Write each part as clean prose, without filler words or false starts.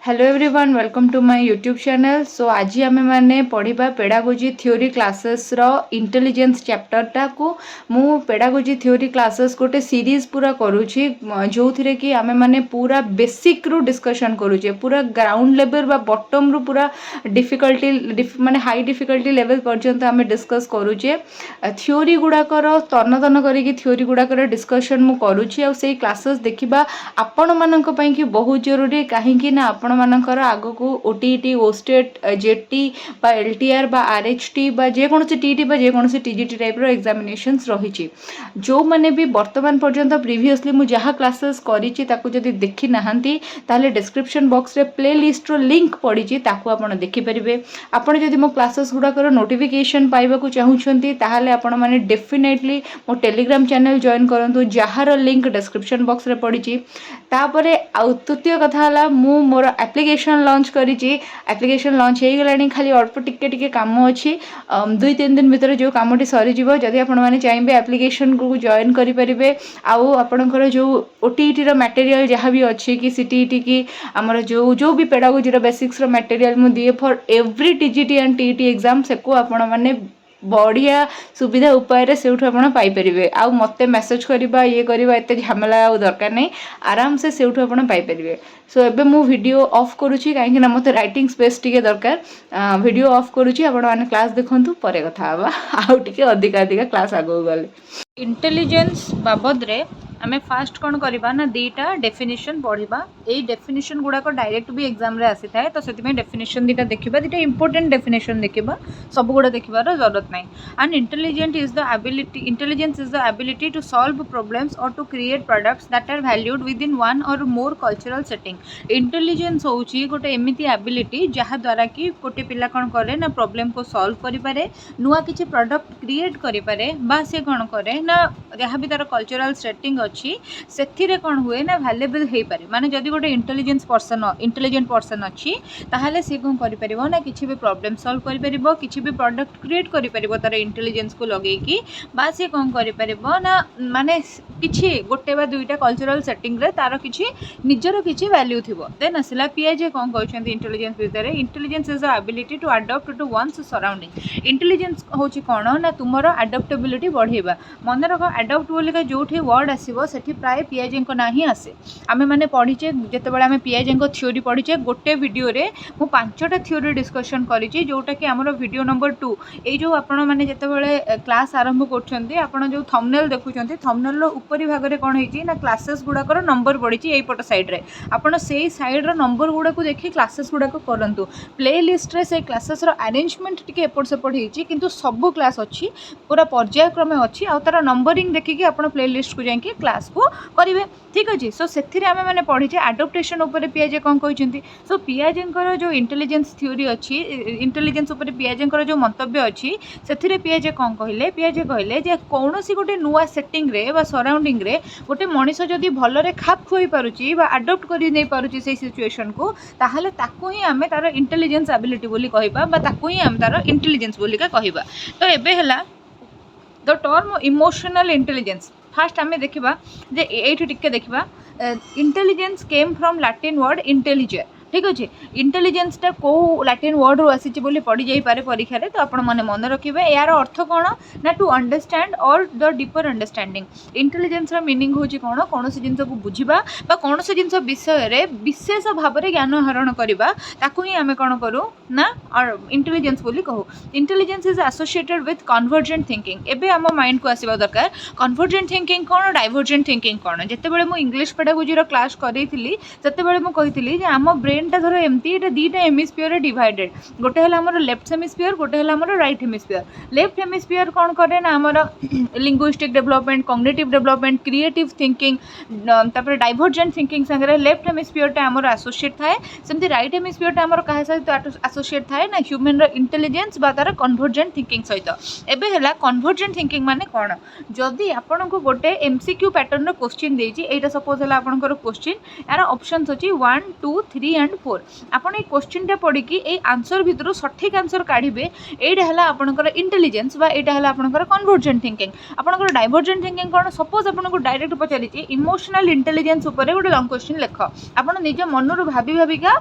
Hello everyone welcome to my YouTube channel. So आज आम मैंने पढ़ा पेडागोजी थ्योरी क्लासेस रो इंटेलिजेंस चैप्टरटा को मु पेडागोजी थ्योरी क्लासेस गोटे सीरीज पूरा करुँची जो थी कि आम मैंने पूरा बेसिक रु डिस्कशन करुचे पूरा ग्राउंड लेवल बा बॉटम रु पूरा डिफिकल्टी माने हाई डिफिकल्टी लेवल पर्यंत आम डिस्कस करुचे थ्योरी गुड़ाकर तन तन करी थ्योरी गुड़ाकर डिस्कशन मु करुची आ से क्लासेस देखा आपण मानक पई कि बहुत जरूरी कहीं ना आपण मानकर आगको ओटीटी ओस्टेट जेटी बा एलटीआर बा आरएचटी बा जेकोसी टीटी बा जेकोसी टीजीटी टाइप रो एग्जामिनेशंस रही जो मैंने भी वर्तमान पर्यंत प्रीवियसली मु जहाँ क्लासेस करी ताकू जदि देखी नाहंती ताले डिस्क्रिप्शन बॉक्स रे प्ले लिस्ट रो लिंक पड़ी ताकू आपण देखि परिबे। आपण जदि मो क्लासेस गुड़ाकर नोटिफिकेशन पाइबाकू चाहूछंती ताहाले आपण माने डेफिनेटली मो टेलीग्राम चैनल जॉइन करंतु जहार लिंक डिस्क्रिप्शन बॉक्स रे पड़ी। तापरे तृतीय कथा है मु मोर एप्लिकेशन लॉन्च करी एप्लिकेशन लॉन्च हो गलानी खाली अल्प टिके काम अच्छी 2-3 दिन भितर जो कमटी सरीज जदि आपने चाहिए एप्लिकेशन को जॉइन करेंगे आउ आपणकर जो ओटीटी मटेरियल जहाँ भी अच्छी कि सीटीईटी की आमर जो भी पेडागोजी बेसिक्स मटेरियल मु दिए for every TGT and TET exam से को आपण माने बढ़िया सुविधा उपाय से पाइपर आउ मत मेसेज करवा ये करवा एत झमेला दरकार नहीं आराम से सेठू आप पाइपर। सो एबे मु वीडियो ऑफ करुँची कहीं मत राइटिंग स्पेस टी दरकार वीडियो ऑफ करुँची आपण मैंने क्लास देखु पर कथा आउ टे अधिका अधिका क्लास आगे गले इंटेलिजेंस बाबद रे आमे फास्ट कौन करवा ना दीटा डेफिनेशन पढ़ा यही डेफिनेशन गुड़ाक डायरेक्ट भी एग्जाम रे आसी थाए तो से डेफिनेशन दीटा देखा दीटा इंपोर्टेंट डेफिनेशन देखा सब गुड़ा देखार जरूरत नहीं। And intelligence is the ability to solve problems or to create products that are valued within one or more cultural setting. Intelligence होची गोटे एमिति एबिलिटी जहाँ द्वारा कि गोटे पिला कौन करे ना प्रॉब्लम को सॉल्व करें नुआ किसी प्रोडक्ट क्रिएट करें बा से कौन करे ना जहाँ भी तार कल्चरल सेटिंग अच्छी से कौन हुए ना भैल्युएबल हो पारे माने जदि गोटे इंटेलिजेंट पर्सन अच्छी ताहले सी कौन कर ना किसी भी प्रॉब्लम सॉल्व कर किसी भी प्रोडक्ट क्रिएट कर तार इंटेलिजेंस को लगेगी बा सी कौन कर ना माने किसी गोटे बा दुईटा कल्चरल सेटिंग रे तार किसी निजर किसी वैल्यू थी। देन आसला पीएजे कौन कहते इंटेलिजेंस भितर intelligence is the ability to adopt to one's surrounding. Intelligence हूँ कौन ना तुम अडप्टेबिलिटी बढ़ेबा मन रख अडप्ट बोलिका जो वर्ड आसो सेठी प्राय पीएजे ना ही आसे आमे मैंने पढ़ीचे जितेबाला आम पीएजे थ्योरी पढ़ीचे गोटे वीडियो रे मु 5टा थ्योरी डिस्कशन करी जोटा कि आमर वीडियो नंबर 2 ये जो आपण मैंने जितेबाला क्लास आरंभ कर जो थंबनेल देखुं थंबनेल उपरी भाग में कौन होती ना क्लासेस गुड़ाकर नंबर पड़ी यही पट सैड रे आपड़ से सैड्र नंबर गुड़ा को देखिए क्लासेस गुड़ाक करूँ प्ले लिस्ट रे से क्लासेस अरेंजमेंट टी एपट सेपट होती किंतु सबू क्लास अच्छी पूरा पर्यायक्रमे अच्छी आ तार नंबरिंग देखिए आप प्ले लिस्ट को जाकि क्लास को करेंगे ठीक अच्छे। सो से मैंने पढ़ीचे आडप्टेशन उपर पीएजे कौन कहते सो पीएजे जो इंटेलिजेंस थ्योरी अच्छी इंटेलिजेंस उपर पीएजे जो मंतव्य अच्छी से पीएजे कौन कहले पीएजे कहले जे कौन सी गोटे नुआ सेटिंग रे बा सराउंडिंग रे गोटे मनीष जदि भलरे खाप खुई पारुची बा अडप्ट करि नै पारुची से सिचुएशन को ताहले ताकू ही आमे तार इंटेलिजेंस एबिलिटी बोली कहबा बा ताकू ही आमे तार इंटेलिजेंस बोली का कहबा। तो एबे हला the term emotional intelligence fast आमे देखिबा जे एठी टिके देखिबा intelligence came from Latin word intelligent ठीक अच्छे इंटेलिजेंसटा कौ लैटिन वर्ड रू आसी पड़ी जापे परीक्षा रे तो आपण मैंने मन रखिए यार अर्थ कौन ना टू अंडरस्टैंड और the deeper understanding intelligence meaning हूँ कौन कौन सी जिनस को बुझा कौन सी जिनस विषय विशेष भाव में ज्ञान आहरण करवा ताकू ही आम कौन करूँ ना इंटेलिजेंस बोली कहू। Intelligence is associated with convergent thinking एबे आम माइंड को आसवा दरकार कन्वर्जेंट थिंकिंग कौन डाइवर्जेंट थिंकिंग कौन जितेबाला मुझे इंग्लिश पेडागोजी क्लास करी से मुझे आम ब्रेन टा धर एमती दीटा हेमिस्फीयर डिवाइडेड गोटे है लेफ्ट हेमिस्फीयर गोटे है राइट हेमिस्फीयर। लेफ्ट हेमिस्फीयर कौन करे ना आमर linguistic development cognitive development creative thinking तापर डाइवर्जेंट थिंकिंग संगे लेफ्ट हेमिस्फीयर टा आमर एसोसिएट थाए सेमती राइट हेमिस्फीयर टा आमर कहा सहित एसोसिएट थाए ना ह्यूमन इंटेलिजेंस बा तार कन्वर्जेंट थिंकिंग सहित। एबे हला कन्वर्जेंट थिंकिंग माने कौन जदि आपन को गोटे एमसीक्यू पैटर्न रो क्वेश्चन देछि एटा सपोज हला आपन को क्वेश्चन यार ऑप्शंस अछि 1 2 3 एंड 4 आपन ए क्वेश्चन टा पढ़ी कि ए आंसर भितर सठिक आंसर काढ़िबे एटा हला आपनकर इंटेलिजेंस बा एटा हला आपनकर कन्वर्जेंट थिंकिंग। आपनकर डाइवर्जेंट थिंकिंग कोन सपोज आपन को डायरेक्ट पचारिछि इमोशनल इंटेलिजेंस ऊपर गोटे लॉन्ग क्वेश्चन लिख आपन निज मनरु भाबी भाबिका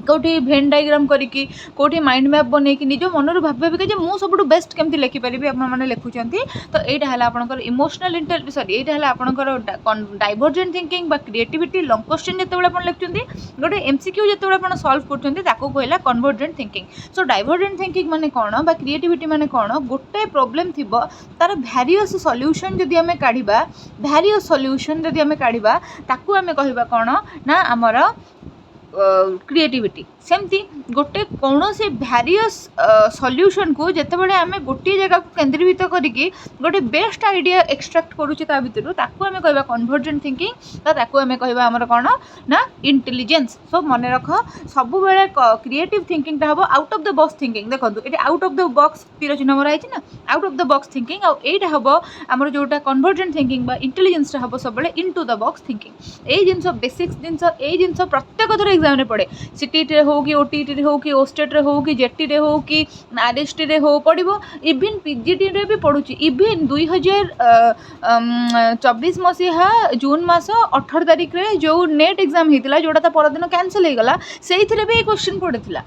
कौटी भेन डायग्राम करिकी कौटी माइंड मैप बनैकी निज मनर भावे जे मु सब बेस्ट केमती लिखिपारि आपने लिखुंट तो यहाँ है आपंकर इमोशनल सॉरी यहाँ है आपंकर डाइवर्जेंट थिंकिंग बा क्रिएटिविटी लॉन्ग क्वेश्चन जिते आप लिखुंट गोटे एमसीक्यू जिते आप सॉल्व करते कहला convergent thinking so divergent thinking माने कौन बा क्रिएटिविटी माने कौन गोटे प्रोब्लेम थी तार भैरियस सॉल्यूशन जदि आम काढ़ा भैरियस सॉल्यूशन जदि आम काढ़ा ताकू आम कहवा कौन ना आमर क्रिएटिविटी सेमती गोटे कौन से भैरियस सॉल्यूशन को जितेबाला आम गोटे जगह को केन्द्रीभूत करके गोटे बेस्ट आइडिया एक्सट्रैक्ट करुचे ता भितर ताकू आम कहवा कन्वर्जेंट थिंकिंग ताकू आम कहवा आमर कौन ना इंटेलिजेंस सो मन रख सब बेले क्रिएटिव थिंकिंग हम out of the box thinking देखो ये आउट ऑफ द बॉक्स तीर चिन्ह मराई ना out of the box thinking आईटा हम आमर जोटा कन्वर्जेंट थिंकिंग इंटेलिजेंस हम सब इनटू द बॉक्स थिंकिंग यही जिन बेसिक्स जिन प्रत्येक थर एग्जाम पड़े सीटीटी हो कि ओटीटी हो कि ओस्टेट रे हो कि जेटी रे हो कि आरएसटी रे हो पड़ो इवन पीजीटी रे भी पड़ुची इवन 2024 मसीहा जून मास 18 तारिख रे जो नेट एग्जाम होता जोटा परदिन कैंसल हो गला से भी क्वेश्चन पड़ता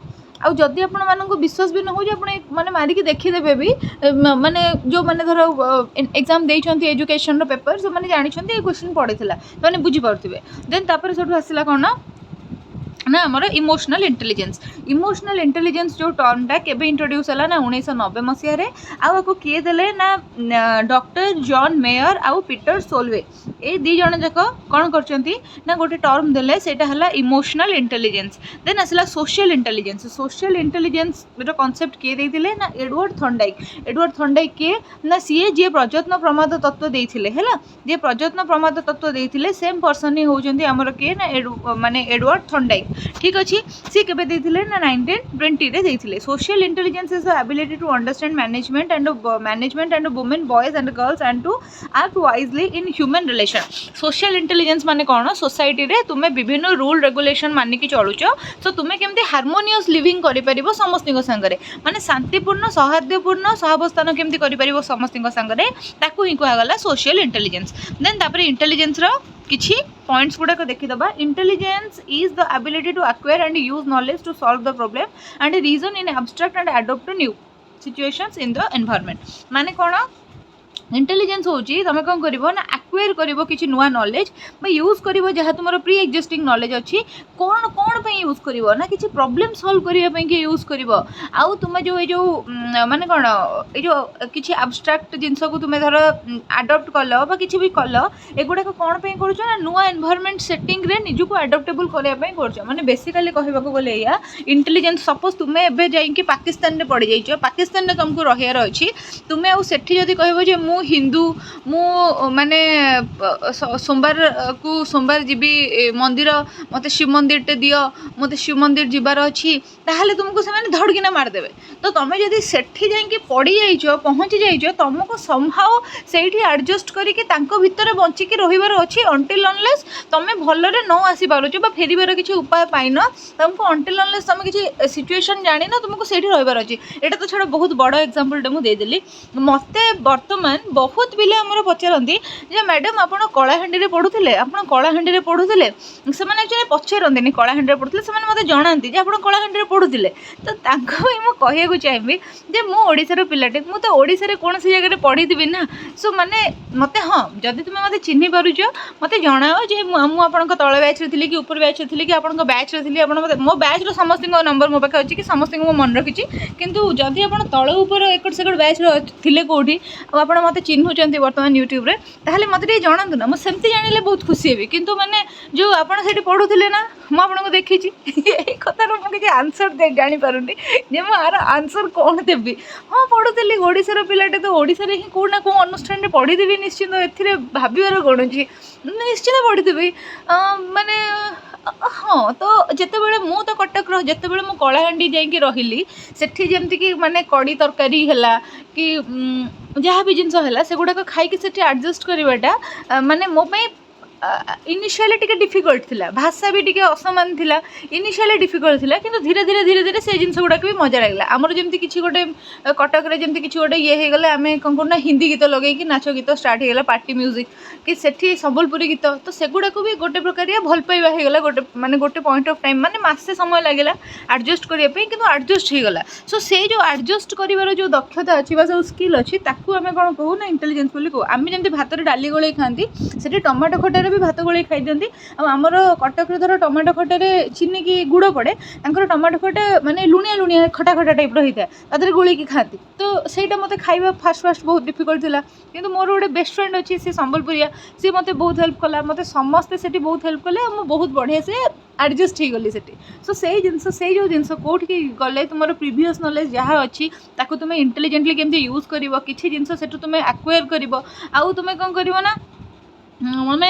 आउ जदि आपण मानक विश्वास भी न हो माने मारिकी देखीदेवे भी माने जो माने धर एग्जाम देइछंती एजुकेशन रो पेपर से माने जानिछंती ए क्वेश्चन पड़ीथिला माने बुझी पारुथिबे देन तापर सेठु आसिला कोन ना आमर इमोशनल इंटेलिजेंस जो टर्मटा केबे इंट्रोड्यूस है ना 1990 मसीह आपको किए देले ना डॉक्टर जॉन मेयर आउ पीटर सोलवे ए दी जन जाक कौन करचंती ना गोटे टर्म देले सेटा हला इमोशनल इंटेलिजेंस देन आसला सोशल इंटेलिजेंस रो कांसेप्ट किए देइथिले ना एडवर्ड थॉर्नडाइक किए ना सीए जे प्रयत्न प्रमाद तत्व देइथिले हैला जे प्रयत्न प्रमाद तत्व देइथिले सेम पर्सन ही होचंती हमर किए ना माने एडवर्ड थॉर्नडाइक ठीक अच्छे सी के ना 1920 रे देइथिले social intelligence is the ability to understand management and women boys and girls and to act wisely in human relation social intelligence माने कौन सोसाइटी रे तुम्हें विभिन्न रूल रेगुलेशन मानिकी चलुच सो तुम्हें केमती हार्मोनियस लिविंग करि समस्त संगे माने शांतिपूर्ण सौहार्दपूर्ण सहावस्थान केमती करि समस्त संगे ताकू ही कहगला सोशल इंटेलिजेंस देन तापर इंटेलिजेंस रो किछि पॉइंट्स गुड़ाक देखीदबा intelligence is the ability to acquire and use knowledge to solve the problem and reason in abstract and adopt to new situations in the environment माने कौन इंटेलिजेंस होची तमे कौन करिवो ना एक्वायर करिवो किछि नुआ नॉलेज बा यूज करिवो जहा तुमरो प्री एक्जिस्टिंग नॉलेज अछि कौन कौन पे यूज करिवो ना किछि प्रॉब्लम सॉल्व करिया पे के यूज करिवो आउ तुमे जो माने कौन ए जो किछि एब्स्ट्रैक्ट जिंस को तुमे धर अडॉप्ट कलो बा किछि भी कलो एगुडा को कौन पे करूछ ना नुआ एनवायरनमेंट सेटिंग रे निजु को अडॉप्टेबल करिया पे करूछ माने बेसिकली कहबा को बोले या इंटेलिजेंस सपोज तुमे एबे जाई कि पाकिस्तान रे पड़ी जाइछो पाकिस्तान रे तुमको रहियार अछि तुमे आउ सेठी जदी कहबो जे मु हिंदू मु माने सोमवार को सोमवार जीवी मंदिर मत शिव मंदिर टे दियो मत शिव मंदिर जीवार अच्छी ताहले तुमको से माने धड़किना मारदेवे तो तुम जदि सेठी जाइए पड़ी जाइछो पहुँची जाइछो तुमको समहाउ सेठी एडजस्ट करके तांको भितर बंचिकी रहिबार अछि अंटिल अनलेस तुम भलरे न आसी पारुछो बा फेरिबार किछि उपाय पाइन तुमको अंटिल अनलेस तुम किछि सिचुएशन जानि न तुमको सेठी रहिबार अछि एटा तो छड़ा बहुत बड़ एग्जांपल टे मु दे देली मते वर्तमान बहुत पिले आमर पचारती जे मैडम आप कलाहांडी पढ़ुले आप कलाहांडी पढ़ुले से एक्चुअली पचारती कलाहांडी पढ़ुले से मतलब जनाती आप कलाहांडी पढ़ुले तो मुझे चाहिए जे मुझार पिलाटे मुझे तो ओडिशा कौन जगह पढ़ी ना सो माने मत हाँ जदि तुम मत चिन्ह पारुच मत जनाओ जे मुझे तल बैच थी कि ऊपर बैच थी कि आप बैच थी मो बैच समस्त नंबर मो पाखे अच्छी कि समस्त मन रखी कितु जदि आप तल ऊपर एकड़ सेकड़ बैच थे कौटी आप मत चिन्हुंट बर्तमान यूट्यूब रे ताहले मत जानतु ना मुझे जानिले बहुत खुशी हेबी किंतु माने जो आपड़ से पढ़ुले ना मुझे देखी कथार मुझे आंसर जानी पारुनी जे मार आंसर कौन देवी हाँ पढ़ुली ओडिशार पिलाटे तो ओडिशा रे ही कौन ना कौ अनुष्ठान पढ़ीदेवी निश्चित ए भावार कौन अच्छी निश्चित पढ़ीदेवी माने हाँ तो जितेबाला मु तो कटक जितेबाला मु कलाहांडी जाइए रही सेठी जमती कि माने कड़ी तरकारी है कि जहाँ भी जिनस है से गुड़ाक खाई सेठी एडजस्ट करवाटा माने मो इनिशियली टिके डिफिकल्ट थिला भाषा भी टिके असमान थिला इनिशियली डिफिकल्ट थिला किंतु धीरे धीरे धीरे धीरे से जिनस गुड़ाक भी मजा लगला आमर जमती किसी गोटे कटक रे जमती किसी गोटे ये हो गला आम कौन करना हिंदी गीत लगे कि नाच गीत स्टार्ट हो पार्टी म्यूजिक कि सेठी संबलपुरी गीत तो सेगुड़ा भी गोटे प्रकार भल पाइबा हो गला गोटे माने गोटे पॉइंट ऑफ टाइम माने मासे समय लगेगा एडजस्ट करने कि एडजस्ट हो गला सो से जो एडजस्ट कर जो दक्षता अच्छी जो स्किल अच्छी ताकू आम कौन कहू ना इंटेलिजेंस बोली कहू आम जमी भात डाली गोल खाती से टमाटो खटारे भी भात गोल खाई दिखती आमर कटक धर टमाटो खटारे चीनी की गुड़ पड़े टमाटो खटा माने लुणिया लुणिया खटा खटा टाइप रही है गोल खाती तो सहीटा मत खाଇବା फास्ट फास्ट बहुत डिफिकल्ट थिला किंतु मोर गोटे बेस्ट फ्रेंड अच्छी सी संबलपुरिया सी मत बहुत हेल्प कला मत समस्ते से बहुत हेल्प कले मुझे बहुत बढ़िया से एडजस्ट हो गली सेठी सो से जिनस कौटी गले तुम प्रीवियस नॉलेज जहाँ अच्छी ताकू तुम इंटेलिजेंटली केमती यूज कर किसी जिनस से तुम एक्वायर कर आउ तुम कौन कर ना माने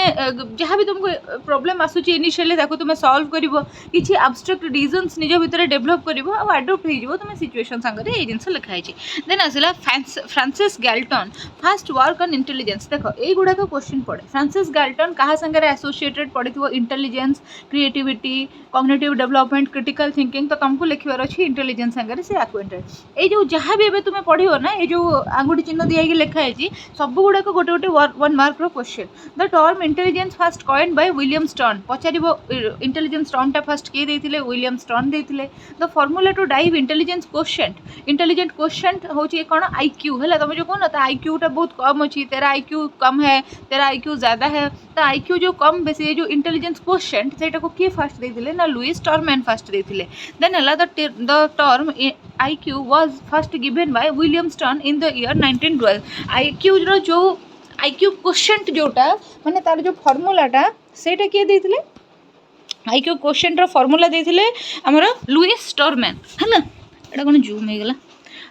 जहाँ भी तुमको प्रॉब्लम आसूची इनिशियली ताको तुम सॉल्व करिवो किछि एब्स्ट्रैक्ट रीजन्स निज भितर डेवलप करिवो आ अडॉप्ट हो जिवो तुम सिचुएशन संगे ए जिंस लिखाई छी देन आसिला Francis Galton first work on intelligence देखो ए गुडा को क्वेश्चन पड़े फ्रांसिस गैल्टन कहा संगे एसोसिएटेड पड़िथिवो intelligence creativity cognitive development critical thinking तो तुमको लिखिबार अछि इंटेलिजेंस संगे से एक्वाइंटेड ए जो जहाँ भी एबे तुम पढ़ियो ना ए जो आंगुठी चिन्ह दिया लिखाई छी सब गुडा को गोटे गोटे 1 मार्क रो question the term intelligence first coined by William Stern पचारिबो इंटेलिजेंस टर्म टा फास्ट किए देथिले विलियम स्टर्न देथिले the formula to derive intelligence quotient होची कोन आईक्यू हला तुम जो कोन त आईक्यू टा बहुत कम अछि तेरा आईक्यू कम है तेरा आईक्यू ज्यादा है त आईक्यू जो कम बेसी जो इंटेलिजेंस क्वोशिएंट सेटा को के फास्ट देथिले ना लुईस स्टर्मैन फास्ट देथिले देन हला the term IQ was first given by William Stern in the year 1912 IQ रो जो आईक्यू क्वोशिएंट जोटा माने तार जो फॉर्मूलाटा सेटा किए देथिले आईक्यू क्वोशिएंट रो फॉर्मूला देथिले हमर लुईस स्टर्मैन हला एटा कोन जूम हे गला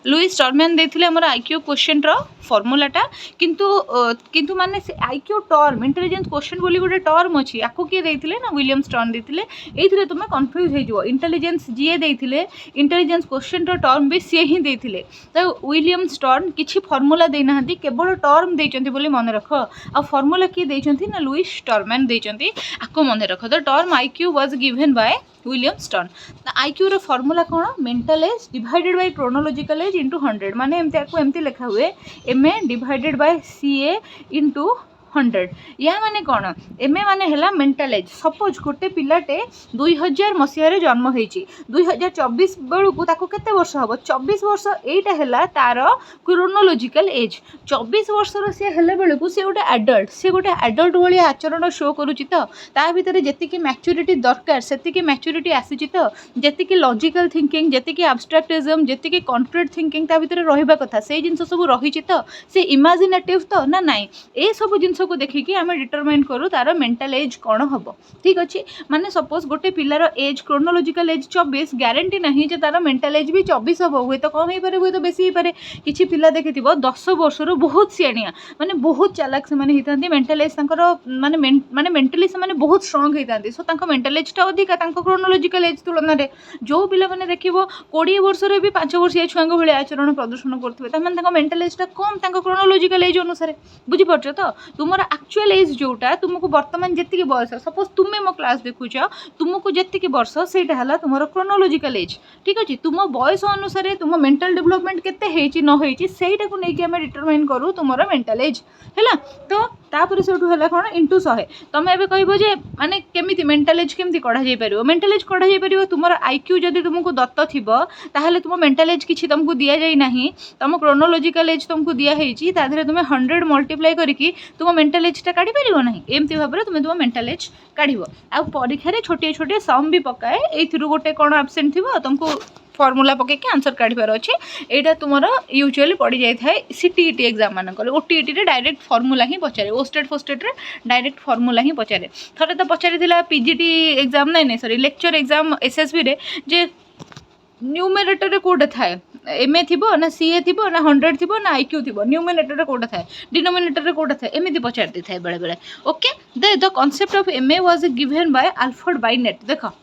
लुईस स्टर्मैन देथिले हमर आईक्यू क्वोशिएंट रो फॉर्मूलाटा किंतु माने से आईक्यू टर्म इंटेलिजेंस क्वोशिएंट बोली गोटे टर्म अछि आको के देथिले ना विलियम स्टर्न देथिले एथिरे तुमे कंफ्यूज हे जिवो इंटेलिजेंस जीए देथिले इंटेलिजेंस क्वोशिएंट रो टर्म भी से ही देथिले तो विलियम स्टर्न किछि फॉर्मूला देनाहंती केवल टर्म देचंती बोली मन रख आ फॉर्मूला की देचंती ना लुईस स्टर्मैन देचंती आको मन रख the term IQ was given by William Stern IQ रो फॉर्मूला कौन mental age divided by chronological age into 100 माने एमती लिखा हुए M A divided by C A into 100 या माने कौन एम ए माने हला मेंटल एज सपोज गोटे पिलाटे 2000 मसीह जन्म होईची 2024 बेलू को ताको केते वर्ष हबो 24 वर्ष एटा हला तार क्रोनोलॉजिकल एज 24 वर्ष रो से हले बेलू को से गोटे एडल्ट वाली आचरण शो करूची तो ता भीतर जेति की मैच्योरिटी दरकार सेति की मैच्योरिटी आसीची तो जेति की लॉजिकल थिंकिंग जेति की एब्स्ट्रैक्टिज्म जेति की कॉन्क्रीट थिंकिंग ता भीतर रहिबा कथा से जिंस सब रहिची तो से इमेजिनेटिव तो ना नाही ए सब जिंस को देखिकी आम डिटरमाइन करूँ तार मेंटल एज कौन हम ठीक अच्छे माने सपोज गोटे पिलार एज क्रोनोलॉजिकल एज 24 ग्यारंटी नहीं जे तार मेंटल एज भी 24 हम हुए तो कम हो पारे हुए तो बेसी हो पारे किसी पिला देखि 10 वर्ष बहुत सियाणिया माने बहुत चालाक से माने होता मेंटल एज माने मेंटली से माने बहुत स्ट्रांग होता सो तांको मेंटल एज टा अधिका तांको क्रोनोलॉजिकल एज तुलन में जो पिला माने देखिबो 20 वर्ष भी 5 वर्षीय छुआंग भले आचरण प्रदर्शन करथिबे तां माने तांको मेंटल एज टा कम तांको क्रोनोलॉजिकल एज अनुसार बुझी परछ तो तुमर एक्चुअल एज जोटा तुमको वर्तमान जेतिकी बयस सपोज तुम्हें मो क्लास देखुच तुमको जेतिकी वर्ष सेटा हला तुमर क्रोनोलॉजिकल एज ठीक अच्छे तुम बयस अनुसार तुम मेंटल डेवलपमेंट केते हेची न हेची सेटा को लेके हम डिटरमाइन करू तुमर मेंटल एज हैला तो तापर से हला कोन इंटू 100 तुम एबे कहबो जे माने केमिति मेंटल एज केमिति कढा जाई परियो मेंटल एज कढा जाई परियो तुमर आईक्यू जदी तुमको दत्त थिबो ताहले तुम मेंटल एज किछि तुमको दिया जाई नाही तुम क्रोनोलॉजिकल एज तुमको दिया हेची ता धरे तुम 100 मल्टीप्लाई करिकि तुम मेंटल एज टा काढी परियो नाही एमति भाबरे तुम मेंटल एज काढिबो आ परीक्षा रे छोटे छोटे सम भी पकाए एथिरु गोटे कोन एब्सेंट थिबो तुमको फॉर्मूला पके के आंसर काढिबार अछि एटा तुमर यूजुअली पड़ी जाय थाए सीटीईटी एग्जाम मान कर ओटीईटी रे डायरेक्ट फॉर्मूला ही पचारे ओस्टेट फोस्टेट रे डायरेक्ट फॉर्मूला ही पचारे थरे तो पचारि थिला पीजीटी एग्जाम नै सॉरी लेक्चर एग्जाम एसएसबी रे जे न्यूमरेटर रे कोड थाए एमए थिबो ना सीए थिबो ना 100 थिबो ना आईक्यू थिबो न्यूमरेटर रे कोड थाए डिनोमिनेटर रे कोड थाए एमिति पचार दे थाए बेले बेले okay the concept of MA was given by Alfred Binet देखो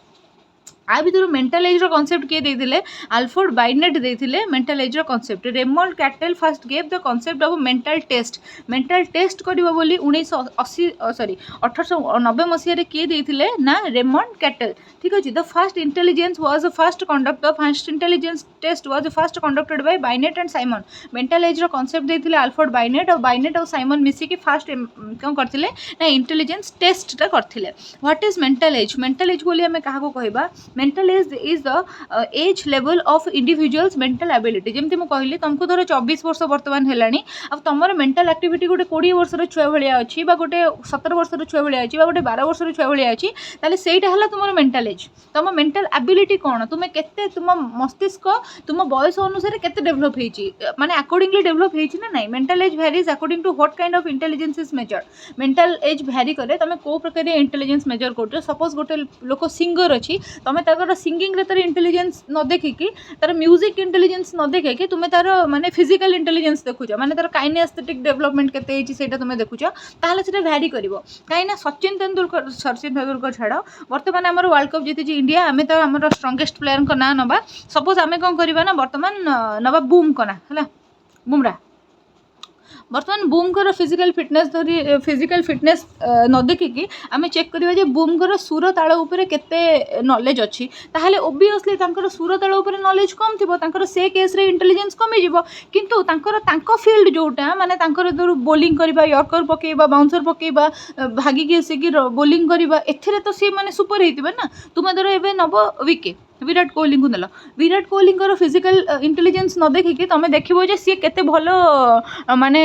आ भितर मेंटल एज कॉन्सेप्ट किए देते अल्फ्रेड बाइनेट देते mental age concept Raymond Cattell first gave the concept of mental test करिवो बोली 1890 मसीह किए देते ना रेमंड कैटल ठीक अच्छे the first intelligence was first conduct the first intelligence test was first conducted by Binet and Simon mental age concept देते Alfred Binet और Simon मिसिकी fast कौन करते ना इंटेलिजेंस टेस्टा करते व्हाट इज मेंटल एज बोली आम क्या कहवा mental age is the age level of individuals mental ability जमती मुझे कहली तुमको धर 24 वर्ष बर्तमान है अब तुम मेंटल एक्टिविटी गोटे 20 वर्षर छुआ भाया अच्छी गोटे 17 वर्षर छुआ भाया अच्छी गोटे 12 वर्षर छुआ भाया अच्छी ताले सेटा है तुम मेंटल एज तुम मेंटल एबिलिटी कौन तुम्हें केते तुम मस्तिष्क तुम बयस अनुसार केते डेभलप होईची माने अकॉर्डिंगली डेभलप होईची ना नहीं mental age varies according to what kind of intelligence is measured mental age vary करे तुम को प्रकार इंटेलिजेंस मेजर कर सपोज गोटे लोक सिंगर अच्छी तुम तार सिंगिंग तार इंटेलिजेंस न देखिकी तार म्यूजिक इंटेलिजेंस न देखिकी तुम तार माने फिजिकल इंटेलिजेंस देखुच माने तार काइनेस्थेटिक डेवलपमेंट केते सेटा तुम देखुच ताहले सेटा भैरी करिवो कहीं सचिन तेंदुलकर छाड़ बर्तमान आमर वर्ल्ड कप जीति इंडिया आम तो आम स्ट्रंगेस्ट प्लेयर का ना नवा सपोज आम कौन करवा ना बर्तमान नवा बूम का ना है बुमरा बर्तमान बूम कर फिजिकल फिटनेस न देखिकी आम चेक करवा बूम कर सुर ताल उपर केते नॉलेज अच्छी ताहले ओबियसली तांकर सुर ताल उपर नॉलेज कम थिबो तांकर से केस रे इंटेलिजेंस कमी जिवो किंतु तांकर तांको फील्ड जोटा माने तांकर दर बोलिंग करबा यॉर्कर पकेबा बाउंसर पकेबा भागी के से बोलिंग करबा एथिरे तो सी माने सुपर हेतिबा ना तुम दर एबे नबो विकेट विराट कोहली को nail Virat Kohli physical intelligence न देखिकी तुम देखो सी केते भल माने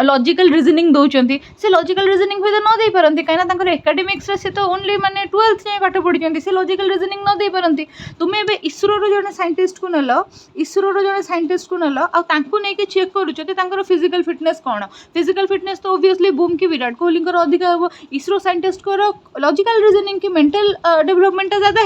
लॉजिकल रीजनिंग दौरान से लॉजिकल रीजनिंग भी न दे पारती कहीं एकेडमिक्स से तो ओनली माने 12th जाए पाठ पढ़ी से लॉजिकल रीजनिंग न दे पारती तुम्हें ए इसरोर जड़े साइंटिस्ट को नेल नहीं चेक करूँ फिजिकल फिटनेस कौन फिजिकल फिटनेस तो ओबियसली बूम की विराट कोहली अधिक हम इसरो साइंटिस्ट लॉजिकल रीजनिंग की मेंटल डेवलपमेंट ज़्यादा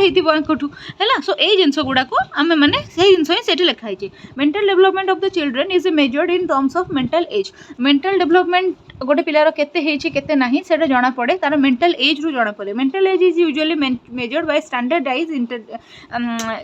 होठू है सो ये जिनस गुड़ाक आम मैंने से जिन ही लिखाई mental development of the children is measured in terms of mental as mental development गोटे पिलार केते नाही सेटा जना पड़े तार मेंटल एज रु जना पड़े mental age is usually measured by standardize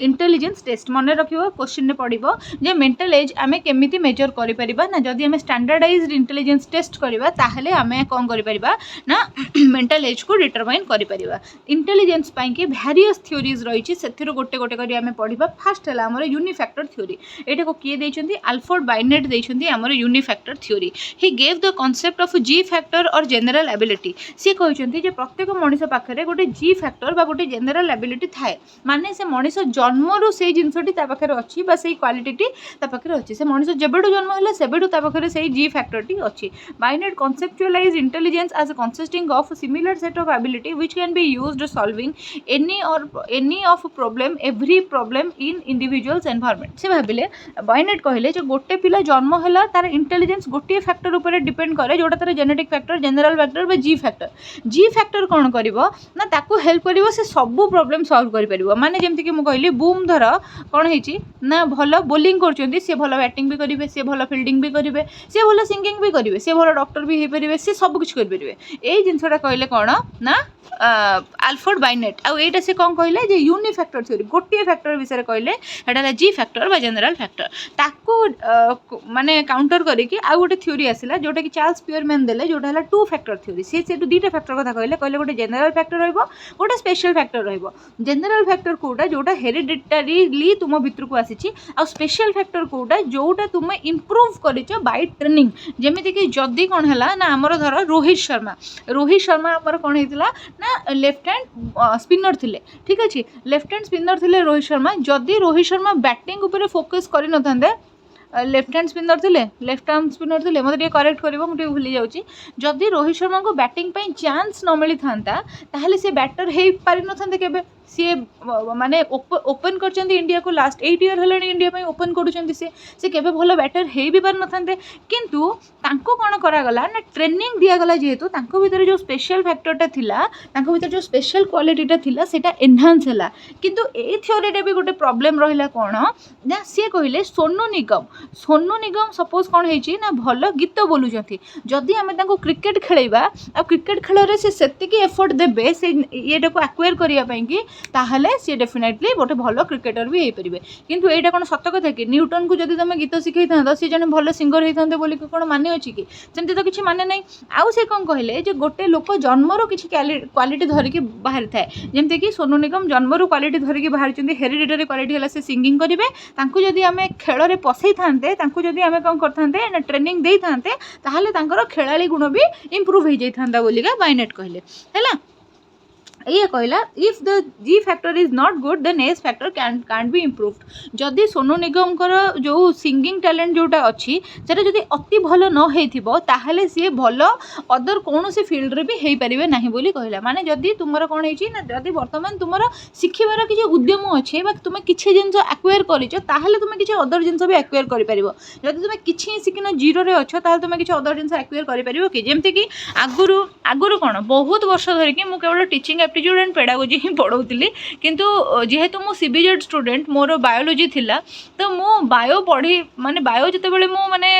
intelligence test मन रखिबो क्वेश्चन रे पड़िबो जे मेंटल एज आमे केमिति मेजर करि परिबा ना जदि आमे स्टैंडर्डाइज्ड इंटेलिजेंस टेस्ट करिबा ताहले आमे कोन करि परिबा ना मेंटल एज को डिटरमाइन करि परिबा इंटेलिजेंस पई के वेरियस थ्योरीज रहिछि सेथिरो गोटे गोटे करी आमे पढ़िबा फर्स्ट हला हमर यूनिफैक्टर थ्योरी एटा को किए दैछन्ती अल्फ्रेड बाइनेट दैछन्ती हमर unifactor theory he gave the concept of G factor or general ability सी कहते हैं प्रत्येक मनीष पाखे गोटे जी फैक्टर बा गोटे जनरल एबिलिटी थाए माने से मनीष जन्मरू से जिनसटी पाखे अच्छी से क्वालिटी पाखे अच्छी से मनीष जेबेठू जन्म है सेबेठू पाखे से जी फैक्टरटी अच्छी Binet conceptualise intelligence as consisting of similar set of ability which can be used solving any of problem every problem in individuals environment से भाविले बाइनेट कहले जो गोटे पिला जन्म है तार इंटेलिजेंस गोटे फैक्टर उपर डिपेंड करे जोटा तार जेनेटिक फैक्टर जनरल फैक्टर बा जी फैक्टर कौन करिवो ना ताकू हेल्प करिवो से सब प्रॉब्लम सॉल्व करि परिवो माने जेमति कि मु कहली बूम धर कौन हेची ना भलो बोलिंग करचोंती से भलो बैटिंग भी करिवे से भलो फील्डिंग भी करिवे से भलो सिंगिंग भी करिवे से भलो डॉक्टर भी हे परिवे से सब कुछ करि परिवे ए जिनसटा कहले कौन ना अल्फ्रेड बाइनेट आ एटा से कौन कहले जे यूनिफैक्टर थ्योरी गोटे फैक्टर विषय कहले एटा जी फैक्टर बा जनरल फैक्टर ताकू माने काउंटर करिकि आ गोटे थ्योरी आसिला जोटा कि चार्ल्स पियरमैन देले जोटा हला टू फैक्टर थ्योरी से दुईटा फैक्टर कथा कहले गोटे जनरल फैक्टर रहइबो गोटे स्पेशल फैक्टर रहइबो जनरल फैक्टर कोटा जोटा हेरिडिटरीली तुम भितर को आसीची आ स्पेशल फैक्टर कोटा जोटा तुम इंप्रूव करिचो बाय ट्रेनिंग जेमिति कि जदी कोन हला ना हमर धर रोहित शर्मा हमर कोन हेतिला ना लेफ्ट हैंड स्पिनर थिले ठीक अछि लेफ्ट हैंड स्पिनर थिले रोहित शर्मा जदी रोहित शर्मा बैटिंग ऊपर फोकस करि नथांदे लेफ्ट हैंड स्पिनर थिले लेफ्ट आर्म स्पिनर थिले मते करेक्ट करिवो मुटे भूली जाउची जदी रोहित शर्मा को बैटिंग पई चांस न मिली थांता ताहले से बैटर हे पारि नथांदे केबे सी माने ओपन कर इंडिया को लास्ट 8 ईयर है इंडिया में ओपन करुँच से केबे भलो बैटर हे भी पार नथांते किंतु तांको कौन करागला ना ट्रेनिंग दिगला जेहेतु तांको भीतर जो स्पेशल फैक्टरटा थिला तांको भीतर जो स्पेशल क्वालिटीटा थिला सेटा एनहांस हैला किंतु ए थ्योरीटा भी गोटे प्रॉब्लम रहिला कौन ना सी कहले सोनू निगम सपोज कौन है ना भल गीत बोलुचंती जदि आम क्रिकेट खेलैबा आ क्रिकेट खेल से सेतिकी एफर्ट देबे से येटा को एक्वायर करिया पई कि ताहले सी डेफिनेटली गोटे भल क्रिकेटर भी हो पारे किंतु एटा कौन सत कथा कि न्यूटन को जब तुम गीत शिखई था सी जन भल सिंगर होते बोली कौन माने अच्छी कि सेमती तो किसी माने नहीं आउ से कौन कहले जे गोटे लोक जन्मर किसी क्वालिटी धरिकी बाहरी थाए जमती कि सोनू निगम जन्मर क्वालिटी धरिकी बाहरी हेरिडिटरी क्वालिटी है से सिंगिंग करेंगे जदि आम खेल में पसई था जदि आम कौन करते ट्रेनिंग दे था खेलाड़ी गुण भी इम्प्रूव हो जाता बोलिका बाइनेट कहले है ये कहला if the G factor is not good then S factor can be improved जदि सोनू निगम जो सिंगिंग टैलेंट जोटा अच्छी सेटा जदि अति भल न होइथिबो ताहले सी भल अदर कौन से फील्ड रे भी हेई परिबे नाही बोली कहला माने जदि तुमर कोन हेची ना जदि वर्तमान तुमर शिखिबार किछि उद्यम अछि बा तुमे किछि जिंस एक्वायर करिछो ताहले तुमे किछि अदर जिंस भी एक्वायर करि परिबो जदि तुमे किछि सिकिनो जीरो रे अछो ताहले तुमे किछि अदर जिंस एक्वायर करि परिबो कि जेमति कि आगुरु कोन बहुत वर्ष धरिकी मु केवल टीचिंग एप्टीट्यूड एंड पेडागोजी ही पढ़ाऊली किंतु जेहेतु मो सीबीजेड स्टूडेंट मोर बायोलॉजी थिला तो मु बायो पढ़ी माने बायो जितेबाला मु माने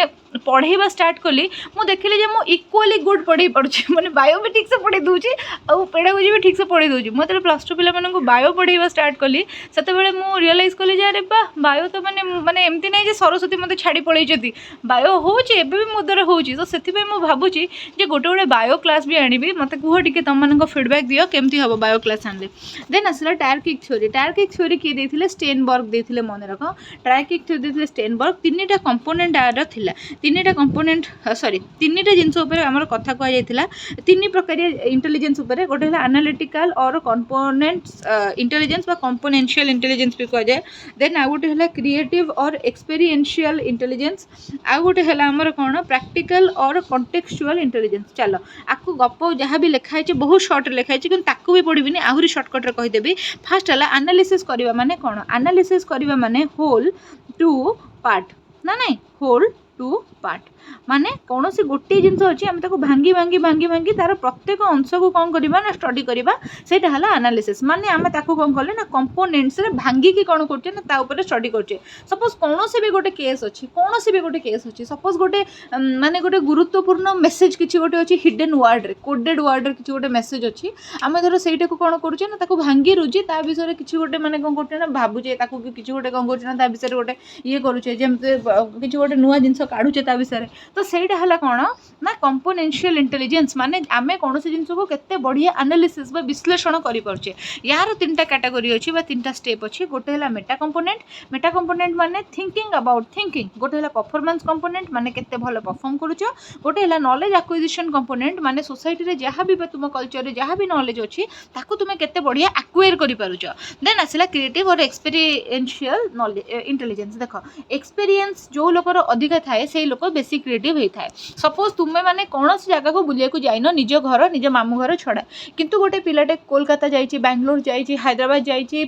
पढ़ेवा स्टार्ट कली मु देखिली जे मु इक्वली गुड पढ़े पड़ुछि माने बायो भी ठीक से पढ़े दूची और पेडागोजी भी ठीक से पढ़े दूची मु तले प्लस 2 पिला मानन को बायो पढ़ेवा स्टार्ट कली सेते बेले मु रियलाइज कली जे अरे बा बायो तो माने एमती नै जे सरस्वती मते छाड़ी पळै जति बायो होची एबे भी मोदर होची तो सेति पे मु भाबुची जे गोटे गोटे बायो क्लास भी आनिबी मते कुह टिके तम मानन को फीडबैक दियो केमती हबो बायो क्लास आनले देन असला टायर किक थ्योरी की देथिले स्टेनबर्ग देथिले मन रख टायर किक थ्योरी देथिले स्टेनबर्ग तीनटा कंपोनेंट आर थिला तीनटा कंपोनेंट सॉरी तीनटा जिंस ऊपर हमर कथा कह जायतिला तीन प्रकार इंटेलिजेंस ऊपर गोटे हला एनालिटिकल और कंपोनेंट्स इंटेलिजेंस बा कंपोनेंशियल इंटेलिजेंस भी कह जाय देन आ गोटे हला क्रिएटिव और एक्सपीरियंशियल इंटेलिजेंस आ गोटे हला हमर कोन प्रैक्टिकल और कॉन्टेक्सचुअल इंटेलिजेंस चलो आकु गप जहाँ भी लिखा है बहुत शॉर्ट लिखा है कि ताकू भी पढ़ी आहरी सर्टकट रे कहीदेवी फास्ट है एनालिसिस करवा माने कौन एनालिसिस करवा माने होल टू पार्ट ना नहीं होल टू पार्ट माने कौन सी गोटे जिनस अच्छी आम भांगी भांगी भांगी भांगी तार प्रत्येक अंश को कौन करवा ना स्टडी करवा सेटा हला एनालिसिस माने आम ताकू कौन कले ना कंपोनेंट्स रे भांगी की कौन करछे ना ता ऊपर स्टडी करछे सपोज कौन से भी गोटे केस अच्छी कौन से भी गोटे केस अच्छी सपोज गोटे माने गोटे गुरुत्वपूर्ण मेसेज किछि गोटे अच्छी हिडन वर्ड रे कोडेड वर्ड रे किछि गोटे मेसेज अच्छी आम धर सेटा को कौन करछे ना ताकू भांगी रुजी ता विषय रे किछि गोटे माने कौन करछे ना भाबुजे ताकू किछि गोटे कौन करछे ना ता विषय रे गोटे ये करूछे जेमते किछि गोटे नुवा जिंस काढुचे ता विषय रे तो सेटा हला कौन ना कंपोनेंशियल इंटेलिजेंस माने आमे कौन से जिंस को केते बढ़िया एनालिसिस बा विश्लेषण करि परछे यार तीनटा कैटेगरी अछि बा तीनटा स्टेप अछि गोटे हला मेटा कंपोनेंट माने थिंकिंग अबाउट थिंकिंग गोटे हला परफॉर्मेंस कंपोनेंट माने केते भलो परफॉर्म करूछो गोटे हला नॉलेज एक्विजिशन कंपोनेंट माने सोसाइटी रे जहाँ भी तुम कल्चर रे जहाँ भी नॉलेज अछि ताकू तुमे केते बढ़िया एक्वायर करि पारुछो देन आसिला क्रिएटिव और एक्सपीरियंशियल नॉलेज इंटेलिजेंस देखो एक्सपीरियंस जो लोकर अधिक थाए सेही लोक बेसी क्रिएटिव होता है सपोज तुम्हें माने कौन सी जगह को बुलिया जाइन निज घर निज मामू घर छड़ा किंतु गोटे पिलाटे कोलकाता जाइए बैंगलोर जाइए हैदराबाद जाइए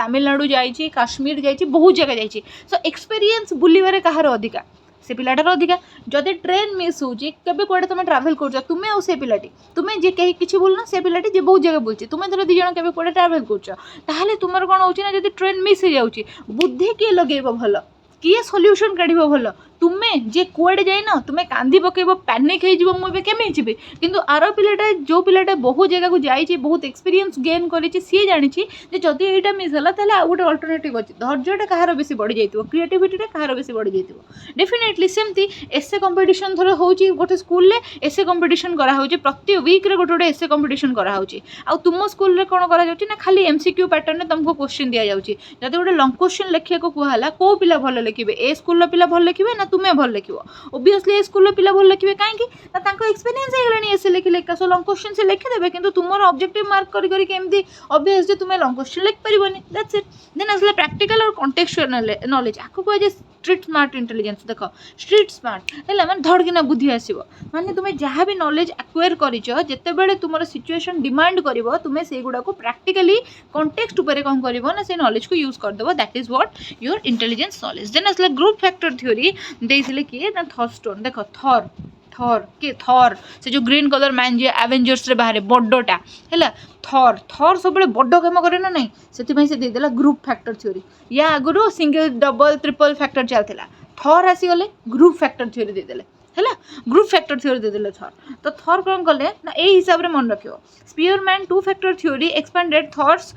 तमिलनाडु जाइए काश्मीर जाइए बहुत जगह जाइए सो एक्सपीरियंस बुलवार कहार अधिका से पिलाटार अधिका जदि ट्रेन मिस होची केबे कोडे तुम ट्रैवल कर तुम्हें और से पिलाटी तुम्हें जे कहीं किसी बोलना से पिलाटी जे बहुत जगह बोलची तुम्हें धर 2 जण केबे कोडे ट्रैवल कर ताहले तुमर कोन होची ना जदि ट्रेन मिस हो जाउची बुद्धि के लगेबो भलो किए सॉल्यूशन काढिबो भलो तुम्हें जे कुआडे जाइन तुम्हें कांदी पकेब पैनिक हो मुझे केमी जी किंतु आर पिलाटा जो पिलाटा बहुत जगह को जाइए बहुत एक्सपीरियंस गेन करी सी जानी जदि यहाँ मिस है ताहले आ गोटे अल्टरनेटिव अच्छी धैर्यटा कहार बेसी बढ़ी जाइए क्रिएटिविटीटा कहार बेसी बढ़ी जाइए डेफिनेटली सेमती एसे कंपटीशन थोड़ा होची गोटे स्कूल रे एसे कंपटीशन करा होची प्रति वीक रे गोटे एसे कंपटीशन करा होची आ तुम स्कूल रे कोन करा जाउची ना खाली एमसीक्यू पैटर्न में तुमको क्वेश्चन दिया जाउची जदि गोटे लॉन्ग क्वेश्चन लिखिया को कहला को पिला भल लिखिबे ए स्कूल रो पिला भल लिखिबे ना तुम्हें भल लिखिबो ओबियसली ए स्कूल रो पिला भल लिखिबे काहे कि ना तांको एक्सपीरियंस हे गलानी एसे लिखि लेखा सो लॉन्ग क्वेश्चन से लिखि देबे किंतु तुमर ऑब्जेक्टिव मार्क करी करी केमदी ऑब्वियस जे तुमे लॉन्ग क्वेश्चन लिख परिबोनी दैट्स इट देन असला प्रैक्टिकल और कॉन्टेक्सचुअल नॉलेज आको को जे स्ट्रीट स्मार्ट इंटेलिजेंस देखो स्ट्रीट स्मार्ट है माने धड़किना बुद्धि आसीबो माने तुमे जहाँ भी नॉलेज एक्वायर करिचो जते बेले तुमर सिचुएशन डिमांड करिवो तुमे से गुडा को प्रैक्टिकली कॉन्टेक्स्ट ऊपर कोन करिवो ना से नॉलेज को यूज कर देबो that is what your intelligence knowledge then असला ग्रुप फैक्टर थ्योरी देइसिले कि ना थॉरस्टोन देखो थॉर से जो ग्रीन कलर मैन जे एवेंजर्स रे बाहर बड्डोटा है थॉर सब बड़ काम करे ना नहीं से से देदेला ग्रुप फैक्टर थ्योरी या आगुरु सिंगल डबल ट्रिपल फैक्टर चलता थॉर आसीगले ग्रुप फैक्टर थ्योरी देदेले है ग्रुप फैक्टर थ्योरी देदेले थर तो थर कौन कले ना ए हिसाब रे मन रखियो Spearman two factor theory expanded थर्स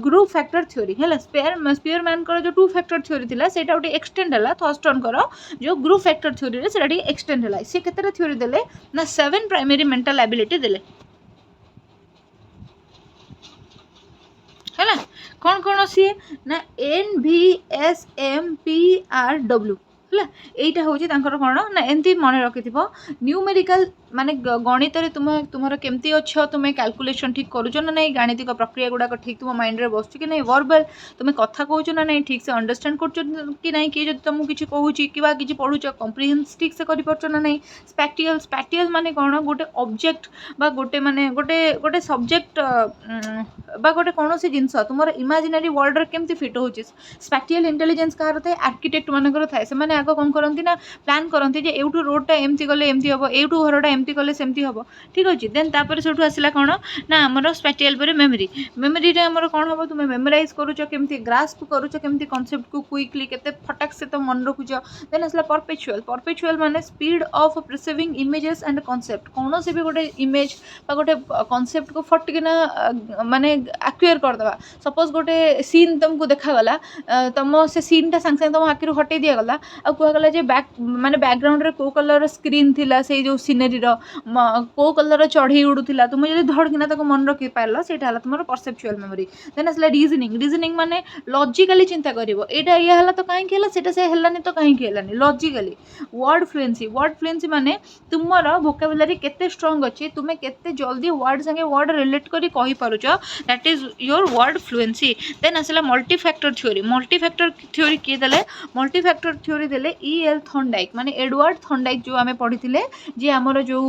ग्रुप फैक्टर थ्योरी है स्पीयरमैन कर जो टू फैक्टर थ्योरी थिला सेटा गोटे एक्सटेंड है थर्स्टन कर जो ग्रुप फैक्टर थ्योरी रे सेटा एक्सटेंड है सी केतेटा थ्योरी देले ना 7 प्राइमरी मेंटल एबिलिटी देले है कौन कौन सी ना NVSMPRW है यहीटा हूँ कौन ना एमती मन रखि न्यूमेरिकल माने गणित तुम केमती अच्छ तुम्हें कैलकुलेशन ठीक करुच ना नहीं गाणितिक प्रक्रिया गुड़ाक ठीक तुम माइंड में बसुच कि नहीं वर्बल तुम्हें कथा कहूच ना नहीं ठीक से अंडरस्टैंड कर कि नहीं किए जब तुमको किसी कहूँ कि पढ़ुच कम्प्रिहेन्स ठीक से कर ना नहीं स्पैटियल माने कौन गोटे ऑब्जेक्ट बा गोटे माने गोटे गोटे सब्जेक्ट बा गोटे कौन सी जिनस तुम इमेजिनरी वर्ल्ड रे केमती फिट हो स्पैटियल इंटेलिजेंस कहार थाए आर्किटेक्ट मानकर थाए से आग कौन करती ना प्लान करती जे एवठू रोडटा एमती गले एमती हम एवठू घरटा एमती कले सेमती हम ठीक अच्छे देन तापर से आसला कौन ना आमर स्पैटियल पर मेमोरी रे आमर कौन हम तुम मेमोराइज करुच केमती ग्रास्प करुच केमती कॉन्सेप्ट को क्विकली केते फटाक से तुम मन रखुच देन आसला परपेचुअल माने speed of perceiving images and concept कौन से भी गोटे इमेज बा गोटे कॉन्सेप्ट को फटकिना माने एक्वायर करदे सपोज गोटे सीन तुमको देखागला तुम से सीनटा सांगे सांगे तुम आखिर हटे दिगला आ कहगला जे बैक माने बैकग्राउंड रे को कलर स्क्रीन थिला से जो सीनरी को कलर चढ़ई उड़ूला तुम जो धड़किना तक मन रखी पार से तुम परसेप्चुअल मेमोरी देन आसला रीजनिंग माने लॉजिकली चिंता करिवो एटा ये हला तो काहे केला सेटा से हलानी तो काहे केलानी लॉजिकली वर्ड फ्लुएंसी माने तुमर वोकाबुलरी केते स्ट्रांग अछि तुमे केते जल्दी वर्ड संगे वर्ड रिलेट करी कहि पारुछ that is your word fluency then आसला मल्टी फैक्टर थ्योरी किए देले मल्टी फैक्टर थ्योरी देले E.L. थॉर्नडाइक माने एडवर्ड थॉर्नडाइक जो आमे पढ़िथिले जे हमर जो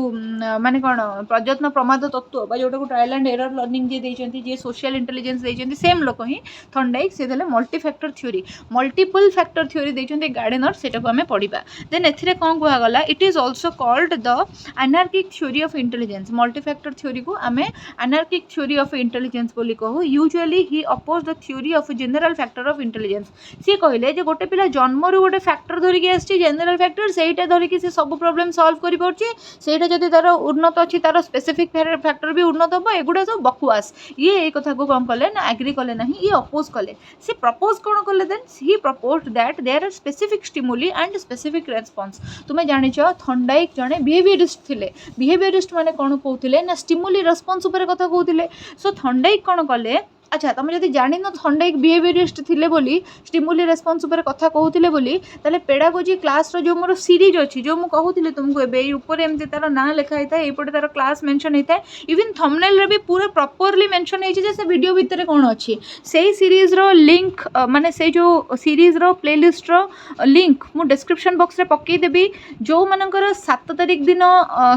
माने कोन प्रयत्न प्रमाद तत्व बा जोटा को ट्रायल एंड एरर लर्निंग जे देइचंती जे सोशल इंटेलिजेंस देइचंती सेम लोक ही थॉर्नडाइक से देले multi factor theory multiple factor theory देइचंती गार्डनर सेटा को आमे पढ़िबा देन एथिरे कोन कुआ गला it is also called the anarchic theory of intelligence multi factor theory को आमे एनार्किक थ्योरी ऑफ इंटेलिजेंस बोली कहू usually he oppose the theory of general factor of intelligence सी कहले जे गोटे पिला जन्म रू गोटे फैक्टर धरिकी आसी जनरल फैक्टर सेटा धरिकी से सब प्रॉब्लम सॉल्व करि परछि सेटा जदि तार उन्नत अछि तार स्पेसिफिक फैक्टर भी उन्नत हो एगुड़ा सब बकवास ये कथा को कम कले ना एग्री कले नहीं ये अपोज कले सी प्रपोज कौन कले then he proposed that there are specific stimuli and specific response तुम्हें जानिछ थॉर्नडाइक जने बिहेवियरिस्ट थिले बिहेवियरिस्ट माने कोन कहउथिले ना स्टिमुली रेस्पॉन्स ऊपर कथा कहउथिले सो थॉर्नडाइक कोन कले अच्छा तुम जब जान थॉर्नडाइक बिहेवियरिस्ट थिले बोली स्टिमुली रेस्पॉन्स ऊपर कथा कहउथिले बोली ताले पेडागोजी क्लास रो जो मोर सीरीज अछि जो मु कहउथिले तुमको एबे ऊपर एमते तार ना लिखा हिता एपटे तार क्लास मेंशन हिता इवन थंबनेल रे भी पूरा प्रॉपर्ली मेंशन है जे से वीडियो भितर कोन अछि सेही सीरीज रो लिंक माने से जो सीरीज रो प्लेलिस्ट रो लिंक मु डिस्क्रिप्शन बॉक्स रे पक्के देबी जो मानकर 7 तारिख दिन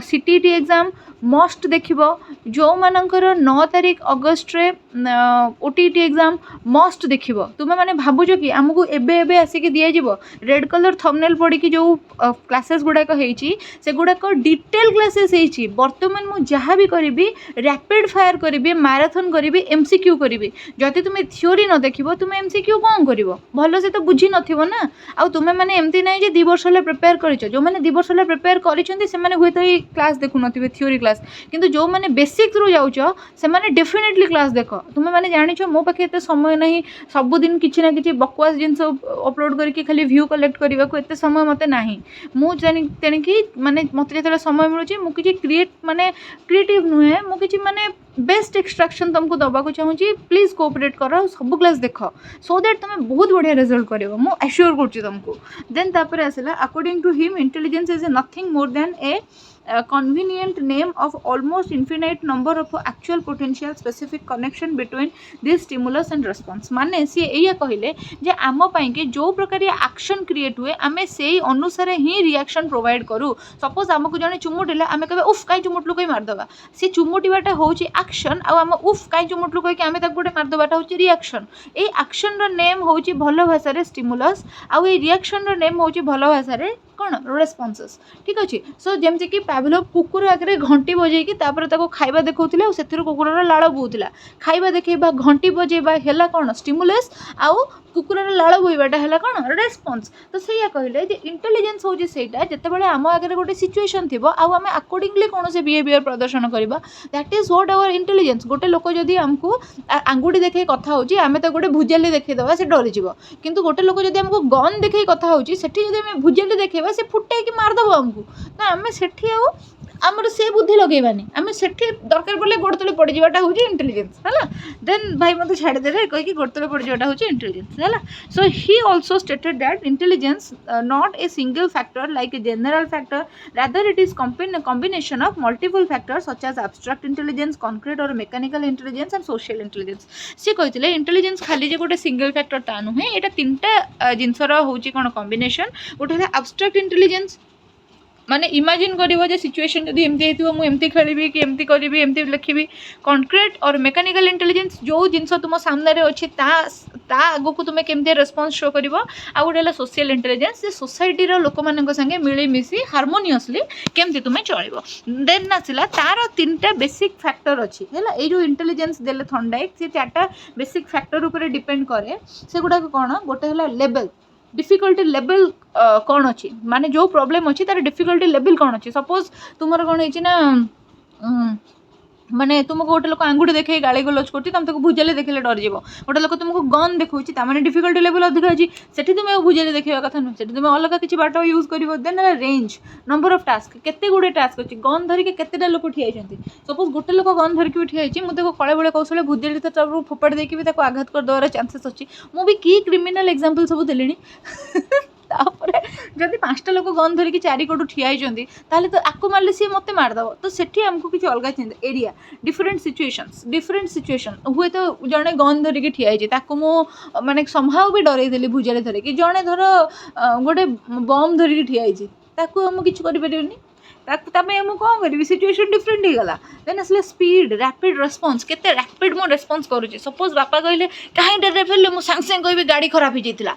सीटीटी एग्जाम मस्ट देखिबो जो मानकर 9 तारिख अगस्त रे ओटीटी एग्जाम मस्ट देखिबो तुमे माने भाबुछ कि हमकु एबे एबे आसिक दिया जिवो रेड कलर थंबनेल पड़ी कि जो क्लासेस गुडा को हेची से गुडा को डिटेल क्लासेस हेची वर्तमान मु जहाँ भी करिबी रैपिड फायर करिबी मैराथन करिबी एमसीक्यू करिबी जति तुमे थ्योरी न देखिबो तुमे एमसीक्यू कोन करिवो भलो से तो बुझी नथिबो ना आ तुमे माने एमती नै जे 2 वर्ष ले प्रिपेयर करिछ जो माने 2 वर्ष ले प्रिपेयर करिछंती से माने होय तो क्लास देखु नथिबे थ्योरी क्लास किंतु जो माने बेसिक थ्रू जाउछ से माने डेफिनेटली क्लास देखो तुमे माने जानिछ मो पाखे एते समय नहीं सबुदिन किसी ना कि बकवास जिन अपलोड करके खाली व्यू कलेक्ट करने को एते समय मते नहीं मुझे तेणिकी माने मत जो समय मिलूँ मुझे क्रिएट माने क्रिएटिव नुहे मुझे माने बेस्ट एक्सट्राक्शन तुमको दबाक चाहूँगी प्लीज कोऑपरेट कर सब क्लास देख सो दैट तुम बहुत बढ़िया रिजल्ट कर एश्योर कर तुमको देन तापर आसला according to him intelligence is nothing more than a convenient name of almost infinite number of actual potential specific connection between this stimulus and response माने सी एया कहिले जे आम पई के जो प्रकार एक्शन क्रिएट हुए आमे सेही अनुसार ही रिएक्शन प्रोवाइड करू सपोज आमको जने चुमुटिला आमे कहबे उफ काई चुमुटलु कोई मार दबा सी चुमुटिबाटा होची एक्शन आ आम उफ काई चुमुटलु कोई के आमे ताक गोटे मार दबाटा होची रिएक्शन ए एक्शन रो नेम होची भलो भाषा रे स्टिमुलस आ ए रिएक्शन रो नेम होची भलो भाषा रे कौन रेस्पॉन्सेस ठीक अच्छे सो जमती कि पावलोव कुकुर आगे घंटी बजे खाइबा देखौथिले से कुकुर लाड़ बोउथिला खाइबा देखैबा घंटी बजेबा हेला कौन स्टिमुलस आउ कुकुर लाड़ बोईबाटा है कौन रेस्पन्स तो सैया कहले जे इंटेलिजेंस हूँ सहीटा जितेबाला आम आगे गोटे सिचुएशन थी आम अकॉर्डिंगली कौन से बिहेवियर प्रदर्शन करवा that is what our intelligence गोटे लोक जदि आमको आंगुठी देखे कथा होची आमे तो गोटे भुजाली देखीदेवा से डरीज किंतु गोटे लोक जदि आमको गन देखे कथा होची सेठी जदि आमे भुजाली देखेबा से फुटाई मारदेव आमको तो आम सेठी आमर से बुद्धि लगेबानी आम सेठी दरकार पड़े गोड़ तले पड़ जावाटा हूँ इंटेलिजेंस है देन भाई मत छाड़देले कहीकि गोड़ तले पड़ जावाटा हूँ इंटेलिजेंस है so he also stated that intelligence not a single factor like a general factor rather it is combination of multiple factors such as abstract intelligence concrete or mechanical intelligence and social intelligence सी कहते intelligence खाली जे गोटे single factor ता नुहे यहाँ तीनटा जिनसर हूँ कौन कॉम्बिनेशन गोटे है एब्स्ट्रैक्ट इंटेलिजेंस माने इमेजिन करिवो जे सिचुएशन जदि एमती हेतिबो मु एमती खेलिबी कि एमती करिवि एमती लिखिबि कॉन्क्रीट और मेकानिकल इंटेलिजेंस जो जिनस तुम सामने अच्छी ता आगो को तुम केमती रेस्पॉन्स शो करिवो आ गोटे सोशल इंटेलिजेंस जे सोसाइटी रो लोक मानक संगे मिली मिसी हार्मोनियसली केमती तुम चलिबो देन आसिला तार तीनटा बेसिक फैक्टर अच्छी है ये जो इंटेलिजेंस देले थंडाइक से चारटा बेसिक फैक्टर ऊपर डिपेंड करे से गुडा कौन गोटे है लेवल डिफिकल्टी लेवल कौन अच्छी माने जो प्रॉब्लम अच्छी तार डिफिकल्टी लेवल कौन अच्छी सपोज तुमर कौन है ना माने तुमको गोटे लोक आंगुठी देखे गाड़ी गलोच कर तुम ताको भुजाली देखले डरज गोटे लोक तुमको गन देखा मैंने डिफिकल्टी लेवल अधिक अच्छी सेठी तुम भुजाली देखा कथा नुह से तुम अलग किसी बाट यूज कर then range number of task केते गुडे टास्क अच्छी गन धरिक केतेटा लोक ठिया सपोज गोटे लोक गन धरिक भी ठिया मुझे कले बड़े कौशल भुजाली तो फोपाड़ी देकी आघात करदेवार चान्सेस अच्छी मुझे कि क्रिमिनाल एग्जांपल सब देली तापर जदि 5टा लोक गन धरिकी चारिकटू ठिया होती तो आपको मारे सी मत मारदेव तो सेठी आमको किसी अलग चिंता एरिया डिफरेंट सिचुएशन हुए तो जड़े गन धरिकी ठिया होती माने संभाव भी डरई देली भुजाली धरिकी जड़े धर गोटे बम धरिकी ठिया होती आम किसी करें कौन करी सिचुएशन डिफरेंट हो गला देन आसले स्पीड रैपिड रेस्पॉन्स केते रैपिड मो रेस्पॉन्स करुँचे सपोज बापा कहले कहीं डर फेरले मुझे सांगे सांगे कह गाड़ी खराब हो जाता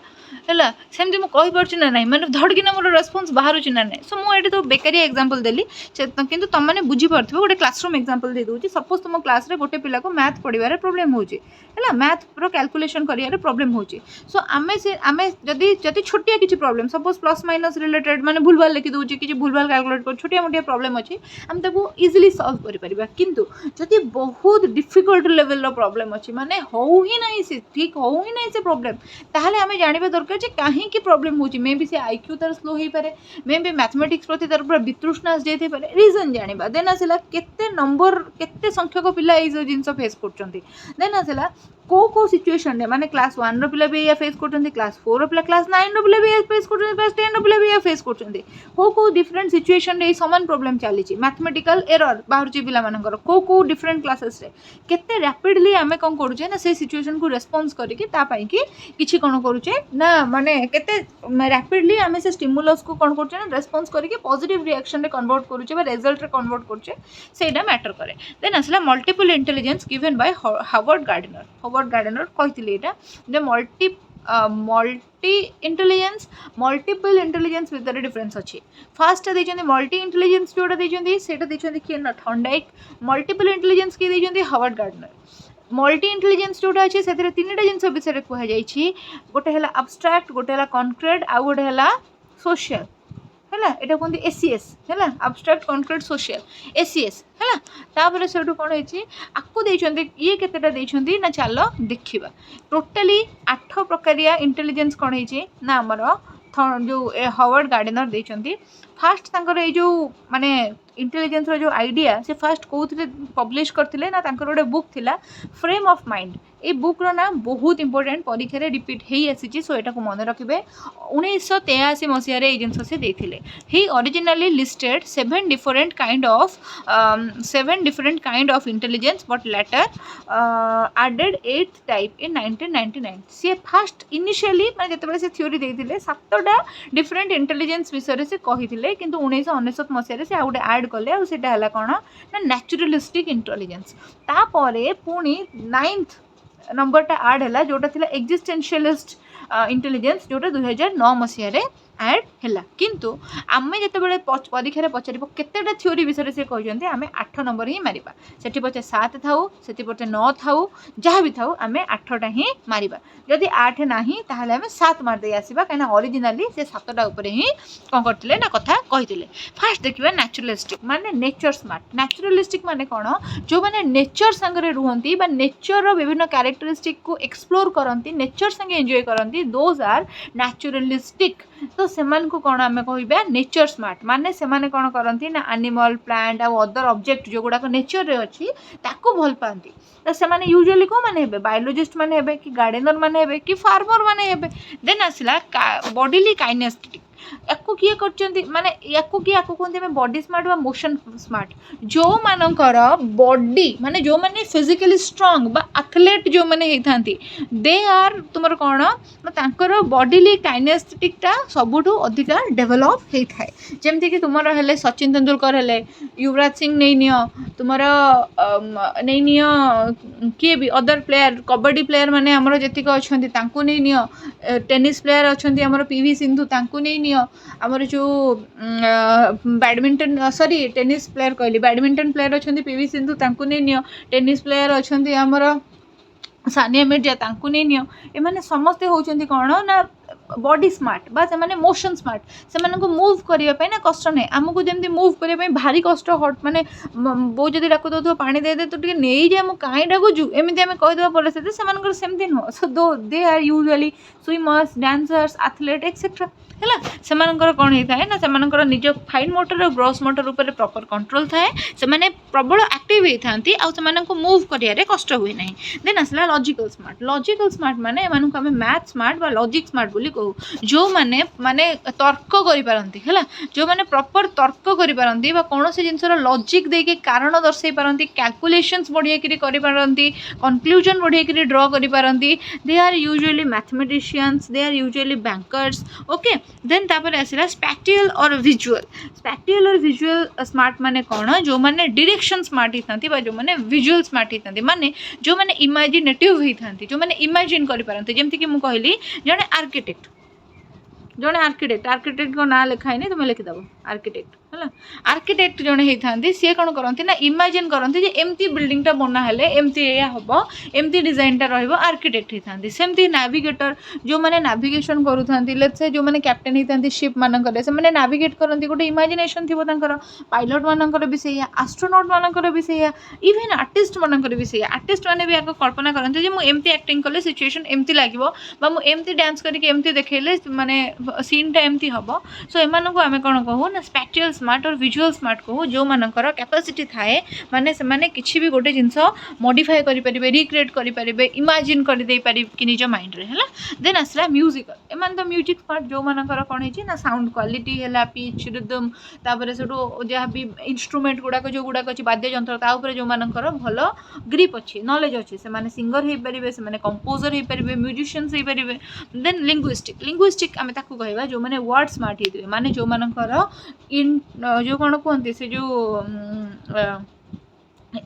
है सेमती मुझे कहीपर ना ना मैंने धड़किना मोर रेस्पॉन्स बाहर ना ना सो मुझे तो बेकारिया एग्जांपल देली किंतु तुम मैंने बुझीपार गोटे क्लासरूम एग्जांपल दे दूँ सपोज तुम क्लास रे गोटे पिला को मैथ पढ़ार प्रोब्लेम होची है मैथ कैलकुलेशन करियारे प्रोब्लेम होची सो आमे जदि छोटिया किसी problem suppose plus minus related माने भूलभाल लिखी दूची कि भूलभाल कैलकुलेट कर छोटिया मोटिया प्रोब्लेम अच्छी आम ताको इजिली सॉल्व करि परिबा किंतु जदि बहुत डिफिकल्ट लेवल रो प्रोब्लेम अच्छी माने हो ही नहीं से ठीक हो ही नहीं से प्रोब्लेम ताहले आमे जानिबा दरकार जे काहे की प्रोब्लेम होची मे बी से आईक्यू तार स्लो होई पारे मे बी मैथमेटिक्स प्रति तार पूरा वितृष्णा आसी पारे रीजन जानिबा देन आसला केते नंबर केते संख्यक पिला ए जो जिंस फेस करचंती देन आसला को सिचुएशन रे माने क्लास 1 रो पिला भी या फेस करचंती क्लास 4 रो पिला क्लास 9 रो पिला भी या फेस करचंती क्लास 10 रो पिला भी या फेस करचंती को डिफरेंट सिचुएशन रे समान प्रॉब्लम चली मैथमेटिकल एरर बाहर पिला मानकर को डिफरेंट क्लासेस रे केते रैपिडली आमे कोन करूचे ना से सिचुएशन को रेस्पॉन्स करिके ता पई कि किछि कोन करूचे ना माने केते रैपिडली आमे से स्टिमुलस को कोन करूचे ना रेस्पॉन्स करिके पॉजिटिव रिएक्शन रे कन्वर्ट करूचे बा रिजल्ट रे कन्वर्ट करूचे सेटा मैटर करे देन असला multiple intelligence given by Harvard Gardner कहथिले एटा जे मल्टी इंटेलिजेंस मल्टीपल इंटेलिजेंस भितर डिफरेंस अच्छी फास्ट देखते मल्टी इंटेलिजेंस जोटा देखते सेटा देखते किए ना थंडाइक मल्टीपल इंटेलिजेंस किए देखते हार्वर्ड गार्डनर मल्टी इंटेलिजेंस जोटा अच्छे से 3टा जिनस विषय कहुई गोटे है अब्स्ट्रैक्ट गोटे है कॉन्क्रीट आउ गोटे है सोशल है यहाँ कहते एसीएस है अब्स्ट्रैक्ट कॉन्क्रीट सोशल एसीएस है तापर से कौन है आपको देते ये केतेटा देते ना चल देखा टोटाली 8 प्रकारिया इंटेलिजेंस कौन है ना आमर जो हार्वर्ड गार्डनर देते फास्ट तंकर ये जो माने इंटेलिजेंस जो आइडिया से फास्ट कौन पब्लिश करते ना गोटे बुक थिला फ्रेम ऑफ माइंड ये बुक्र ना बहुत इंपोर्टेंट परीक्षा रे रिपीट हो आसी सो यहाँ मन रखिए 1983 मसीह जिनस से देते he originally listed 7 different kind of intelligence but later added 8th type in 1999 सी फास्ट इनिशियली मैंने जिते से थ्योरी देते 7टा डिफरेंट इंटेलिजेंस विषय से कही किंतु 1999 मसीह से आउटे ऐड कले आउटा कौन ना नेचुरलिस्टिक इंटेलिजेंस तापर पुणी 9th नंबरटा ऐड है जोटा थिला एक्जिस्टेंशियलिस्ट इंटेलिजेंस जोटा 2009 मसीह ଆଡ୍ ହେଲା। କିନ୍ତୁ ଆମେ ଯେତେବେଳେ ପରୀକ୍ଷାରେ ପଚାରିବ କେତେଟା ଥିଓରି ବିଷୟରେ ସେ କହିଛନ୍ତି ଆମେ 8 ନମ୍ବର ହିଁ ମାରିବା। ସେଠି ପଛେ 7 ଥାଉ, ସେଠି ପଛେ 9 ଥାଉ, ଯାହା ବି ଥାଉ ଆମେ 8ଟା ହିଁ ମାରିବା। ଯଦି 8 ନାହିଁ ତାହେଲେ ଆମେ 7 ମାରିଦେଇ ଆସିବା, କାହିଁକିନା ଅରିଜିନାଲି ସେ 7ଟା ଉପରେ ହିଁ କ'ଣ କରିଥିଲେ ନା କଥା କହିଥିଲେ। ଫାର୍ଷ୍ଟ ଦେଖିବା ନ୍ୟାଚୁରାଲିଷ୍ଟିକ୍ ମାନେ ନେଚର ସ୍ମାର୍ଟ। ନ୍ୟାଚୁରାଲିଷ୍ଟିକ୍ ମାନେ କ'ଣ, ଯେଉଁମାନେ ନେଚର ସାଙ୍ଗରେ ରୁହନ୍ତି ବା ନେଚରର ବିଭିନ୍ନ କ୍ୟାରେକ୍ଟରିଷ୍ଟିକ୍କୁ ଏକ୍ସପ୍ଲୋର କରନ୍ତି, ନେଚର ସାଙ୍ଗେ ଏନ୍ଜୟ କରନ୍ତି, ଦୋଜ୍ ଆର୍ ନ୍ୟାଚୁରାଲିଷ୍ଟିକ୍। ତ ସେମାନଙ୍କୁ କ'ଣ ଆମେ କହିବା ନେଚର ସ୍ମାର୍ଟ। ମାନେ ସେମାନେ କ'ଣ କରନ୍ତି ନା ଆନିମଲ୍, ପ୍ଲାଣ୍ଟ ଆଉ ଅଦର ଅବଜେକ୍ଟ ଯେଉଁଗୁଡ଼ାକ ନେଚରରେ ଅଛି ତାକୁ ଭଲ ପାଆନ୍ତି। ତ ସେମାନେ ୟୁଜୁଆଲି କେଉଁମାନେ ହେବେ, ବାୟୋଲୋଜିଷ୍ଟ ମାନେ ହେବେ କି ଗାର୍ଡେନର ମାନେ ହେବେ କି ଫାର୍ମର ମାନେ ହେବେ। ଦେନ୍ ଆସିଲା ବଡିଲି କାଇନେସ୍ଟିକ୍। ୟାକୁ କିଏ କରିଛନ୍ତି, ମାନେ ୟାକୁ କୁହନ୍ତି ଆମେ ବଡି ସ୍ମାର୍ଟ ବା ମୋସନ ସ୍ମାର୍ଟ। ଯେଉଁମାନଙ୍କର ବଡି ମାନେ ଯେଉଁମାନେ ଫିଜିକାଲି ଷ୍ଟ୍ରଙ୍ଗ ବା ଆଥଲେଟ୍ ଯେଉଁମାନେ ହେଇଥାନ୍ତି, ଦେ ଆର୍ ତୁମର କ'ଣ ନା ତାଙ୍କର ବଡିଲି କାଇନେସ୍ଟିକ୍ଟା ସବୁଠୁ ଅଧିକା ଡେଭଲପ୍ ହେଇଥାଏ। ଯେମିତିକି ତୁମର ହେଲେ ସଚିନ ତେନ୍ଦୁଲକର ହେଲେ, युवराज सिंह नहीं नियो, तुमर नहीं नियो किए भी अदर प्लेयर कबड्डी प्लेयर माने आमर जेतिक अच्छा नहीं नियो, टेनिस प्लेयर अच्छा आमर पीवी सिंधु तांकु नहीं नियो, आमर जो बैडमिंटन सॉरी टेनिस प्लेयर कहली बैडमिंटन प्लेयर अच्छा पीवी सिंधु तांकु नहीं नियो, टेनिस प्लेयर अच्छा आमर सानिया मिर्जा तांकु नहीं नियो। एमाने समस्ते होचंती कौन ना बॉडी स्मार्ट बा से माने मोशन स्मार्ट। से माने को मूव करिया पे ना कष्ट नहीं, आमको जेमती मूव करिया पे भारी कष्ट हट माने बो जदी डाकु दो पानी दे दे तो टिके नेई जे हम काई डाकुजु एमिति हमें कहि देबा परिस्थिति से मानकर सेमती नो। So they are usually swimmers, dancers, athlete etcetera है। से कौन होता है ना से निज फाइन मोटर और ग्रॉस मोटर उपर प्रॉपर कंट्रोल थाए, से माने प्रबल एक्टिव होती आउ से मूव करियारे कष्ट हुए ना। देन आसला लॉजिकल स्मार्ट। लॉजिकल स्मार्ट माने एमानकु हमें मैथ स्मार्ट बा लॉजिक स्मार्ट बोली कहू। जो माने माने तर्क करि पारंती है, जो माने प्रॉपर तर्क करि पारंती बा कोनोसी जिंसर लॉजिक देके कारण दर्शाई पारंती, कैलकुलेशंस बढ़िया करि पारंती, कंक्लूजन बढ़िया करि ड्रॉ करि पारंती। They are usually mathematicians, they are usually bankers. Okay then तापर आसला spatial or visual. Spatial or visual smart माने कौन, जो माने डायरेक्शन स्मार्ट होती जो माने विजुअल स्मार्ट होती, माने जो माने इमेजिनेटिव होती, जो माने इमेजिन करि पारंती। जेमति कि मु कहली जने आर्किटेक्ट, जड़े आर्किटेक्ट को ना लिखाई नहीं, तुम्हें लिखिदेव आर्किटेक्ट है। आर्किटेक्ट जड़े होती सी कौन करती ना इमेजिन करती जे एमती बिल्डिंगटा बना हेले एमती या हम एमती डिजाइनटा रहिबो, आर्किटेक्ट होती। सेमती नाविगेटर जो मैंने नाविगेशन करूँ, लेट्स से जो मैंने कैप्टेन होती शिप मानक से मैंने नाविगेट करती, गोटे इमेजिनेशन थी पायलट मानकर भी से, एस्ट्रोनॉट मानकर भी से, इवन आर्टिस्ट मानकर भी से। आर्टिस्ट मैंने भी आगे कल्पना करते मुझे एमती एक्टिंग कले सिचुएशन एमती लगे मुझे डांस करके एमती देखेले माने सीनटा एमती हम। सो एम को आम कौन कहूँ ना स्पैटियल स्मार्ट और विजुअल स्मार्ट कहूँ, जो मानकर कैपेसिटी थाए माने से माने किसी भी गोटे जिनस मॉडिफाई करें, रिक्रिएट करें, इमेजिन करदे पारे कि निज माइंड रे है। देन आसला म्यूजिकल। एम तो म्यूजिक स्मार्ट जो मानकर कौन है साउंड क्वालिटी है, पिच रिदम, तापर से जहाँ भी इंस्ट्रुमेंट गुड़ाक जो गुड़ाक अच्छी वाद्य यंत्र तापर जो मानकर भल ग्रिप अच्छी नॉलेज अच्छी, से सिंगर हो पारे, से कंपोजर हो पारे, म्यूजिशियंस हो पारे। Then linguistic. लिंग्विस्टिक आम ताकू कहवा जो मैंने वर्ड स्मार्ट होते, माने जो मानकर इन जो कौन कहते से जो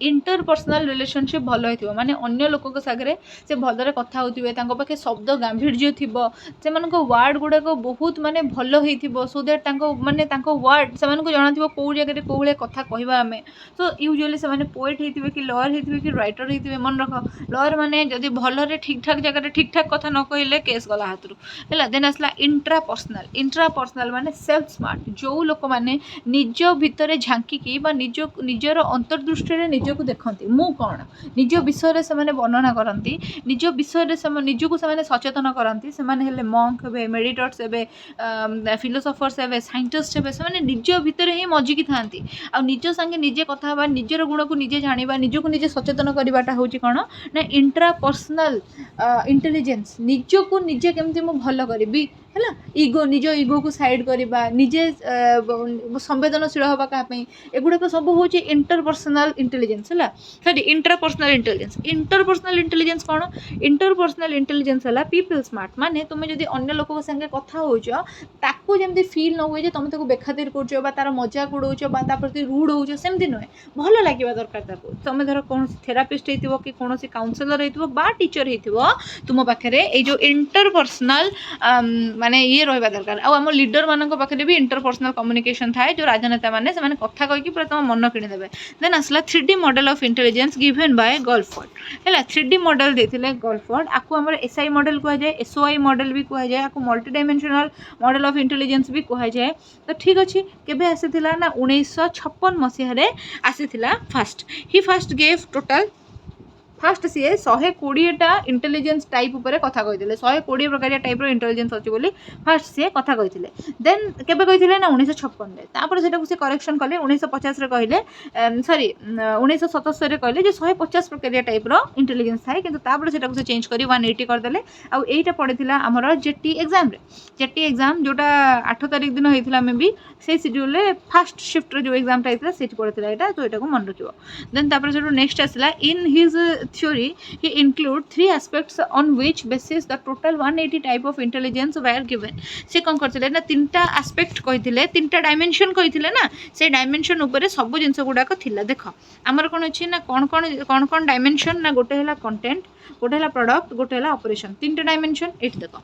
इंटरपर्सनल रिलेशनशिप भल हो, माने अन्य लोक सागरे से भलरे कथा होथिबे, तांको पाखे शब्द गांभीर्य थिबो, से मानको वर्ड गुड़ाक बहुत माने भल होइथिबो, सो दैट तांको माने तांको वर्ड से मानको जणा थिबो को जगह रे को भले कथा कहबा हमें। सो यूजुअली से माने पोएट होइथिबे कि लॉयर होइथिबे कि राइटर होइथिबे। मन रख लॉयर माने जदी भलरे ठीक ठाक जगह रे ठीक ठाक कथा न कहले केस गला हाथरू हैला। देन आसला इंट्रापर्सनल। इंट्रापर्सनल माने सेल्फ स्मार्ट। जो लोक माने निज भितरे झांकी की बा निजर अंतर्दृष्टि रे निजको देखती मु कौन, निज विषय से वर्णना करती, निज विषय निजको से सचेतन करती। से मंक हे, मेडिटेटर्स हे, फिलोसफर्स हे, साइंटिस्ट हे, से निज भितर ही मजिकी था आ निज संगे निजे कथा, निजर गुण को निजे जाना, निजको निजे सचेतन करवाटा हूँ कौन ना इंट्रापर्सनल इंटेलिजेंस। निजको निजे केमती मु भल करी है, इगो निज इगो को साइड करवा, निजे संवेदनशील हवा कहीं, एगुड़ाक सब हूँ इंटरपर्सनल इंटेलिजेंस है। Sorry interpersonal intelligence. Interpersonal intelligence कौन, इंटरपर्सनल इंटेलिजेंस है पीपल स्मार्ट। माने तुम जब अन्य लोक संगे कथा हो तुमको जमी फिल न हुए तुम ताको बेखातिर कर तार मजाक उड़ाऊँ ता प्रति रूड हो सेमती नुहे भल लगे दरकार तुम धर कौन थेरापिस्ट हो कि कौन काउनसिलर हो टीचर हो तुम पाखे जो इंटरपर्सनाल माने ये रहा दरकार आम लीडर मान पाखे भी इंटरपर्सनाल कम्युनिकेशन थाए जो राजनेता मैंने से कथा कहीकि पूरा तुम मन किणीदेवे देन आसला 3D model of intelligence given by Guilford है 3D मॉडल देते गॉल्फोर्ड आपको आम SI मॉडल कहुए SOI मॉडल भी कहुए आपको multi dimensional model of intelligence भी कहुए तो ठीक अच्छे केबे आसीथिला ना 1956 मसीह आसीथिला first he first gave total first सी 120टा इंटेलिजेंस टाइप उपर कथा कही 120 प्रकार टाइप इंटेलिजेंस अच्छी बोली फास्ट सी कथा कही देन केबे कही ना 1956 तापर सेटा से करेक्शन कले 1950 कहले सॉरी 1977 कहले जे 150 प्रकार टाइप इंटेलिजेंस थाए किंतु तापर सेटा से चेंज करी 180 करदेले आउ एटा पड़िथिला हमर जेटी एग्जाम जोटा 8 तारिख दिन होइथिला मे भी से शेड्यूल रे फास्ट शिफ्ट रे जो एग्जाम टाइप सेट पड़िथिला एटा तो एटा को मन रखिबो देन तापर सेटो नेक्स्ट आसला in his theory he include 3 aspects on which basis the total 180 type of intelligence were given से कौन करथिले ना तीनटा एस्पेक्ट कहिथिले तीनटा डायमेंशन कहिथिले ना से डायमेंशन ऊपर सब जिंस गुडाक थिला देखो हमर कोन अछि ना कोन डायमेंशन ना गोटे हला कंटेंट गोटे हला प्रोडक्ट गोटे हला ऑपरेशन तीनटा डायमेंशन एट देखो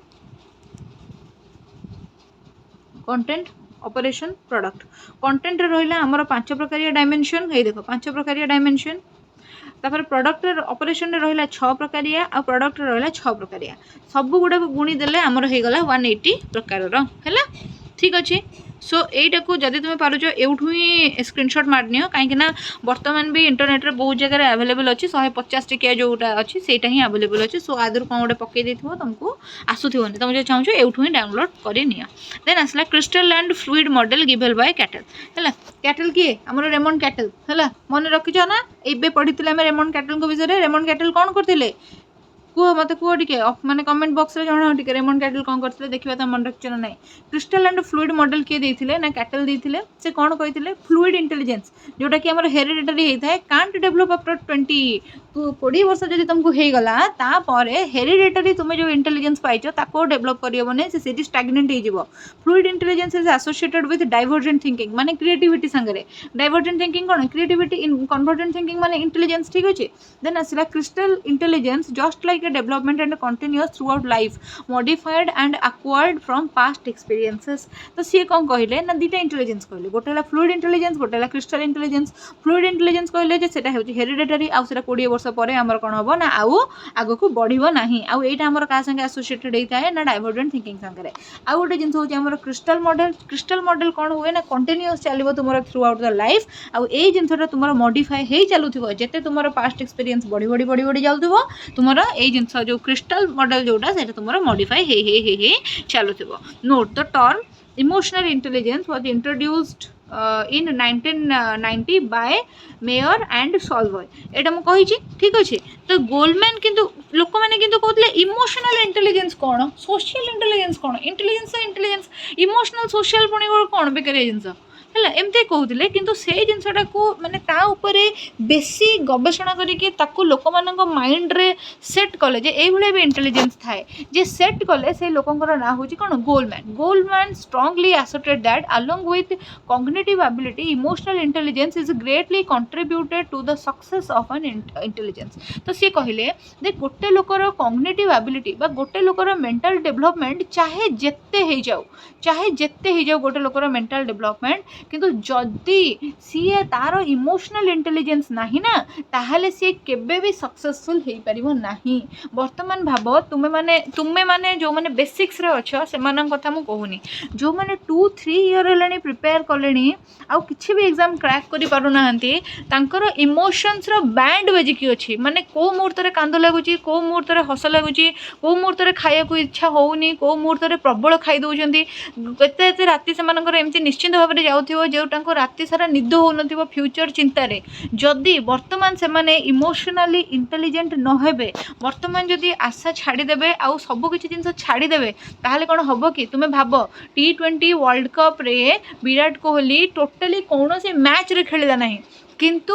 कंटेंट ऑपरेशन प्रोडक्ट कंटेंट रहिला हमर 5 प्रकार डायमेंशन हे देखो 5 प्रकार डायमेंशन तापर प्रोडक्ट ऑपरेशन रहा 6 प्रकारिया आ प्रोडक्ट रहा 6 प्रकारिया सब गुड़ा गुणी देले आमर हो गला 180 प्रकार है ठीक अच्छे सो यहीटा को जदि तुम पारुच एवठू ही स्क्रीनशॉट मारनी कहीं बर्तमान भी इंटरनेट रे बहुत जगह अवेलेबल अच्छी 150 टिकिया जोटा अच्छी से ही अवेलेबल अच्छी सो आदर कौन गोटे पकई तुमको आसूथनी तुम जो चाहो एवठू ही डाउनलोड कर देन आसला crystal and fluid model given by cattle है कैटल किए आमर रेमंड कैटल है मन रखिच ना ये पढ़ी रेमंड कैटल विषय रेमंड कैटल कौन करते कुह मत कुह टे मैंने कमेंट बॉक्स रे जणा टे रेमंड कैटल कौन करते देखा तो मन रखिच ना क्रिस्टल एंड फ्लूइड मॉडल किए देते ना कैटल देते से कौन कहते फ्लूइड इंटेलिजेंस जोटा कि आमर हेरिडिटरी होता है कांट डेभलप आफ्टर 20 वर्ष जब तुमको होगला तापर हेरिडिटरी तुम जो इंटेलिजेंस पाइच ताको डेभलप करने से स्टाग्नेंट हो fluid intelligence is associated with divergent thinking माने क्रिएटिविटी संगे डाइवर्जेंट थिंकिंग कौन क्रिएटिविटी इन कन्वर्जेंट थिंकिंग माने इंटेलिजेंस ठीक अच्छे देन आसला crystal intelligence just like a development and continuous through out life modified and acquired from past experiences तो सी कौन कहले ना दुटा इंटेलिजेंस कहले गोटे है फ्लूइड इंटेलिजेंस गोटे है क्रिस्टल इंटेलिजेंस फ्लूइड इंटेलिजेंस कहले जे सेटा हेउची हेरिडिटरी आउ सेटा 20 वर्ष पर आमर कौन हम ना आउ आग को बढ़ो ना आउ एटा आमर क्या संगे एसोसिएटेड होता है ना डाइवर्जेंट थिंकिंग संगे आउ गोटे जिन हूँ क्रिस्टल मॉडल कौन हुए ना कंटिन्यूअस चलो तुम थ्रू आउट द लाइफ आउ ए जिनटा तुम मॉडिफाई हो चलुव जिते तुम पास्ट एक्सपीरियंस बढ़ी बढ़ी बढ़ी बढ़ी जाऊँ तुम ये जिनस जो क्रिस्टल मॉडल जोटा से तुम मॉडिफाई हो चलुव note the term emotional intelligence was introduced in 1990 by Mayer and Salovey एटा मु कही ठीक अच्छे तो गोल्डमैन किंतु लोक मैंने किंतु कहते इमोशनल इंटेलिजेंस कौन सोशल इंटेलिजेंस कौन इंटेलिजेंस इमोशनल सोशल पुणी कौन बेकार जिनस है एमती कहते कि से जिनटा को माने ता उपरे बेसी गवेषणा करके लोक माइंड रे सेट कले जे ये भी इंटेलिजेंस थाए जे सेट कले से लोकंर ना हूँ कौन Goleman strongly asserted that along with cognitive ability emotional intelligence is greatly contributed to the success of an intelligence तो सी कहले जे गोटे लोकर कॉग्निटिव एबिलिटी गोटे लोकर मेंटल डेवलपमेंट चाहे जेते हो जाऊ गोटे लोकर मेंटल डेवलपमेंट किंतु जदि सी तार इमोशनल इंटेलिजेंस नहीं ना ताहले सी केबे भी सक्सेसफुल हो पारिबो नहीं वर्तमान भाव तुम्हें माने जो माने बेसिक्स रे अच्छो से कथा मु कहूनी जो माने 2-3 ईयर हेलानी प्रिपेयर कलेनी आउ किछि भी एग्जाम क्रैक करि पारु नाहंती तांकर इमोशंस रो बैंड बजिकी अछि माने को मुहूर्त रे कांद लागुची को मुहूर्त रे हस लागुची को मुहूर्त रे खाया को इच्छा होउनी को मुहूर्त रे प्रबल खाई दउचंती केते राति से मानकर एमती निश्चित भाव में जाउथिबो जो टांको राति सारा निद हो नथिबो फ्यूचर चिंता रे जदि वर्तमान से माने इमोशनली इंटेलिजेंट न हेबे वर्तमान जदि आशा छाड़ी देबे आउ सब किछि जिंस छाड़ी देबे ताहले कोन हबो कि तुमे भाबो T20 वर्ल्ड कप रे विराट कोहली टोटली कौन से मैच रे खेलिला नहीं किंतु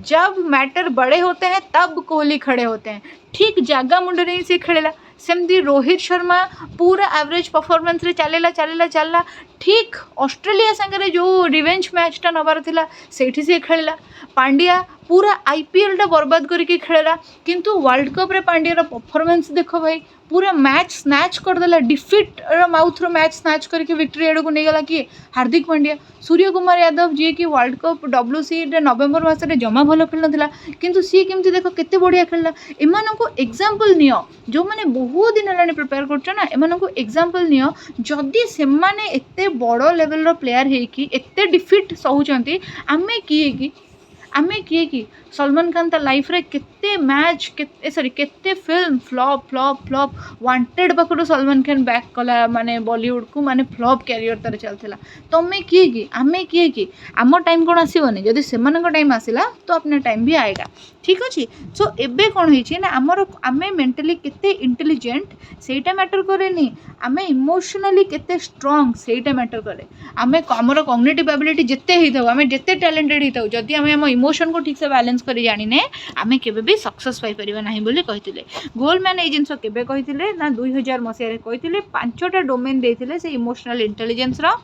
जब मैटर बड़े होते हैं तब कोहली खड़े होते हैं ठीक जागा मुंडे नहीं से खेलेला सेमती रोहित शर्मा पूरा एवरेज परफॉर्मेंस रे चलेला चलेला चलला ठीक ऑस्ट्रेलिया संगे जो रिवेंज मैचटा नबार थिला सेठी से खेलला पांड्या पूरा आईपीएल टा बर्बाद करके खेलला किंतु वर्ल्ड कप रे पांड्या परफॉर्मेंस देखो भाई पूरा मैच स्नैच करदेला डिफिट माउथ रो मैच स्नैच करके विक्ट्री आड़ को नहीं गला किए हार्दिक पांड्या सूर्य कुमार यादव जी की वर्ल्ड कप WC नवेम्बर मसरे जमा भल खेल ना किंतु सी केमती देख केते बढ़िया खेलला एमानंको एग्जांपल नियो जो माने बहुत दिन हेलानी प्रिपेयर करछ ना एमानंको एग्जांपल नियो जदी से माने एते बड़ लेवल रो प्लेयर हे कि एते डिफिट सहुचंती आमे किए कि सलमान खान ता लाइफ रे केते मैच केते सॉरी केते film flop flop flop wanted पाखर सलमान खान बैक कला माने बॉलीवुड को माने फ्लॉप कैरियर तार चलथिला तमे किए कि आमे किए कि आम टाइम कोन आसीबनी जदी सेमानक टाइम आसिला तो अपना टाइम भी आएगा ठीक अच्छे सो एबे कौन होइछि ना आमर आमे मेंटली केते इंटेलिजेंट सेटा मैटर करेनी आमे इमोशनली केते स्ट्रांग सेटा मैटर करे आमे आमर कॉग्निटिव एबिलिटी जेते हिथाउ आमे जेते टैलेंटेड हिथाउ जदी आमे हम इमोशन को ठीक से बैलेंस करी जानिने आमे केबे भी सक्सेस पाई परिबा नाही बोली कहिथिले गोल्डमैन ए जिंस केबे कहिथिले ना 2000 मसिया रे कहिथिले 5टा डोमेन देथिले से इमोशनल इंटेलिजेंस रो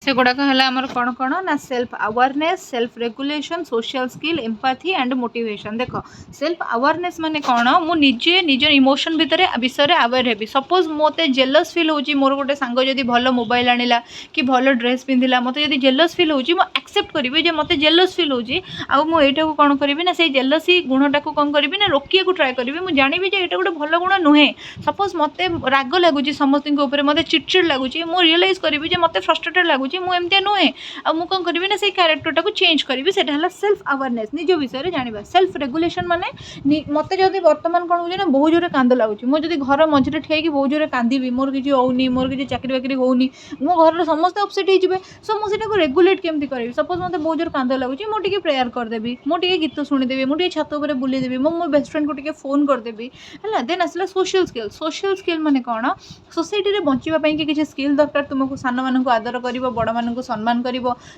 से गुड़ाक है आमर कौन कौन ना self awareness self regulation social skill empathy and motivation देख सेल्फ अवेयरनेस माने कौन मुझे निज इमोशन भितर विषय अवेयर हेबी सपोज मत जेलस फिल होची मोर गोटे सांग जदि भल मोबाइल आनिला कि भल ड्रेस पिंधिला मत जदि जेलस फिल होची मो एक्सेप्ट करी जे मत जेलस फिल होची आ मु एटा को कौन करी ना से जेलसी गुणटा को कौन करी ना रोकिया को ट्राए करी मु जानी जे एटा गोटे भल गुण नुहे सपोज मत राग लगुच समस्त मत चिड़चिड़ लगुच मु रियलाइज करी जे मत फ्रस्ट्रेटेड लगुच मुझे नुहे आ मुझे कौन करी ना से क्यारेक्टर को चेंज करी से सेल्फ अवेयरनेस निज विषय जाना सेल्फ रेगुलेशन माने मत जब बर्तमान कौन हो बहुत जोर कांद लगुच मुझे घर मझे ठिया बहुत जोर कांदी मोर किसी होनी मोर किसी चाकरी बाकरी होनी मो घर समस्त अपसेट हो सो मुझे रेगुलेट केमती करी सपोज मत बहुत जोर कांद लगुच मुझे प्रेयर करदेवी मुझे गीत शुणीदेवी मुझे छत उपर बुलेदेवी मो बेस्ट फ्रेंड को टिके फोन करदेवी है देन आसला सोशल स्किल माने कौन सोसाइटी रे बंचापी किसी स्किल दरकार तुमको सान मान आदर कर बड़ मान सम्मान कर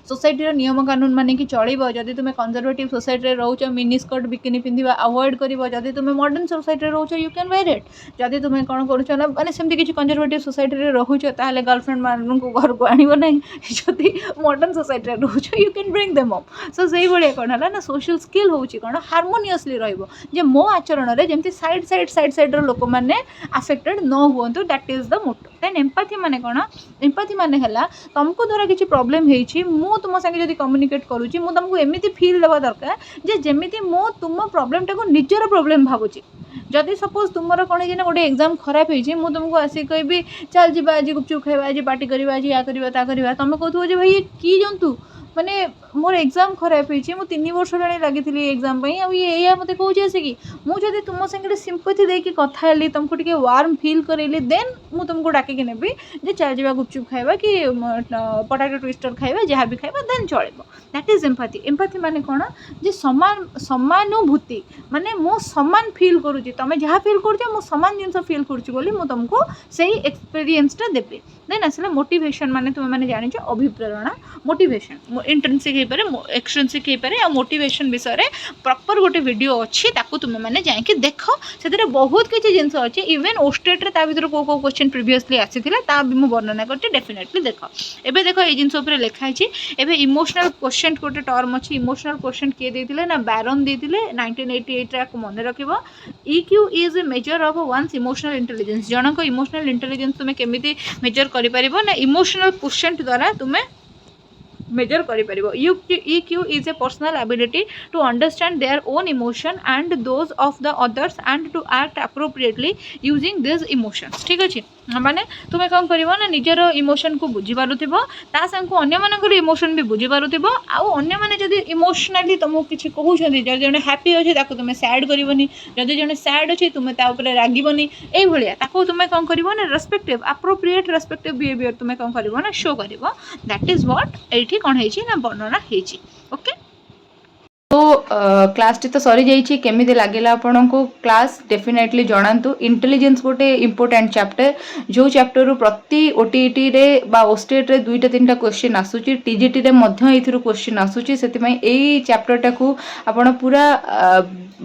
सोसाइटी नियम कानून मान कि चलो जदि तुम कंजर्वेटिव सोसाइटी रोच मिनी स्कर्ट बिकिनी पिंधा अवॉइड कर जदि तुम मॉडर्न सोसाइटी रोच यू कैन वेयर इट जदि तुम कौन कर मैंने सेमती किसी कंजर्वेटिव सोसाइटी रोच ताले गर्लफ्रेंड मान को घर को आण ना जदि मॉडर्न सोसाइटी रोच you can bring them up so से भाया कौन है ना सोशल स्किल हूँ कौन हार्मोनियसली रो मो आचरण में जमी साइड लोक मैंने अफेक्टेड न हूँ that is the motto then empathy माने कौन एम्पैथी माने हला तुमको धर किसी प्रॉब्लम होती मु तुम संगे जब कम्युनिकेट करुँची मु तुमको एमती फील देवा दरकार जे जमीती मो तुम प्रॉब्लमटा को निजर प्रॉब्लम भावुची जदि सपोज तुम कौन है गोटे एग्जाम खराब होती मुझे तुमको आसिक कहबी चल जा आज गुपचुप खावा आज पार्टी करवा आज या करवा ता करवा तुम कहू जे भाई की जंतु माने मोर एग्जाम खराब होती मुझे 3 वर्ष हेल्ला लगी एग्जाम ये मत कौन आसिक मुझे तुम संगे सिंपथी देकी कथा हेली तुमको टिके वार्म फील करेली देन मु तुमको डाकिक नेबी जे चल जा गुपचुप खावा कि पोटैटो ट्विस्टर खावा जहाँ भी खावा देन चलो दैट इज एम्पैथी माने कौन जे समानुभूति माने मो समान फील करुँची तुम जहाँ फील कर समान जिन फील करुँची बोली मु तुमको सही एक्सपीरियंसटा देवी देन आसला मोटिवेशन माने तुम मैंने जान अभिप्रेरणा मोटिवेशन इंट्रेंसिक हो पारे एक्सट्रेंसिक हो पारे आ मोटिवेशन विषय रे प्रॉपर गोटे वीडियो अच्छी ताकू तुम मैंने जाइए देख से बहुत किसी जिन अच्छे इवेन ओस्टेट रे ता भीतर को क्वेश्चन प्रीवियसली आसीथिला ता भी मु वर्णना करते डेफिनेटली देख एबे देख ये जिन ऊपर लिखाई एबे इमोशनल क्वेश्चन गोटे टर्म अच्छी इमोशनल क्वेश्चन किए देथिले ना बैरन देथिले 1988 रे मन रखिबो EQ is a measure of one's emotional intelligence जनक इमोशनल इंटेलिजेंस तुम केमिति मेजर करि परिबो ना इमोशनल क्वेश्चन द्वारा तुम्हें major करिपरिबो EQ is a personal ability to understand their own emotion and those of the others and to act appropriately using these emotions ठीक अच्छे माने तुम्हें कौन कर ना निजर इमोशन को बुझी पारुथिबो ता संग अन्य मानकर इमोशन भी बुझी पारुथिबो आ अन्य माने जदि इमोशनली तुमको किछि कहउछन्ती जदि जने हैप्पी अछि ताको तुमे सैड करिवनी जदि जने सैड अछि तुमे ता ऊपर रागिबनी एई भलिया ताको तुमे कौन करिवो ना रेस्पेक्टिव अप्रोप्रिएट रेस्पेक्टिव बिहेवियर तुमे कौन करिवो ना शो करिवो दैट इज व्हाट एठी कौन है ना वर्णना है ओके तो क्लास टी तो सरी जाइए केमी लगे आपण को क्लास डेफिनेटली जनातु इंटेलिजेंस गोटे इंपोर्टेंट चैप्टर जो चैप्टर रू प्रति ओटीटी रे बा ओस्टेट रे 2-3 क्वेश्चन आसूची टीजीटी रे मध्य एथिरु क्वेश्चन आसूची सेति एई चैप्टर टाकू आपण पूरा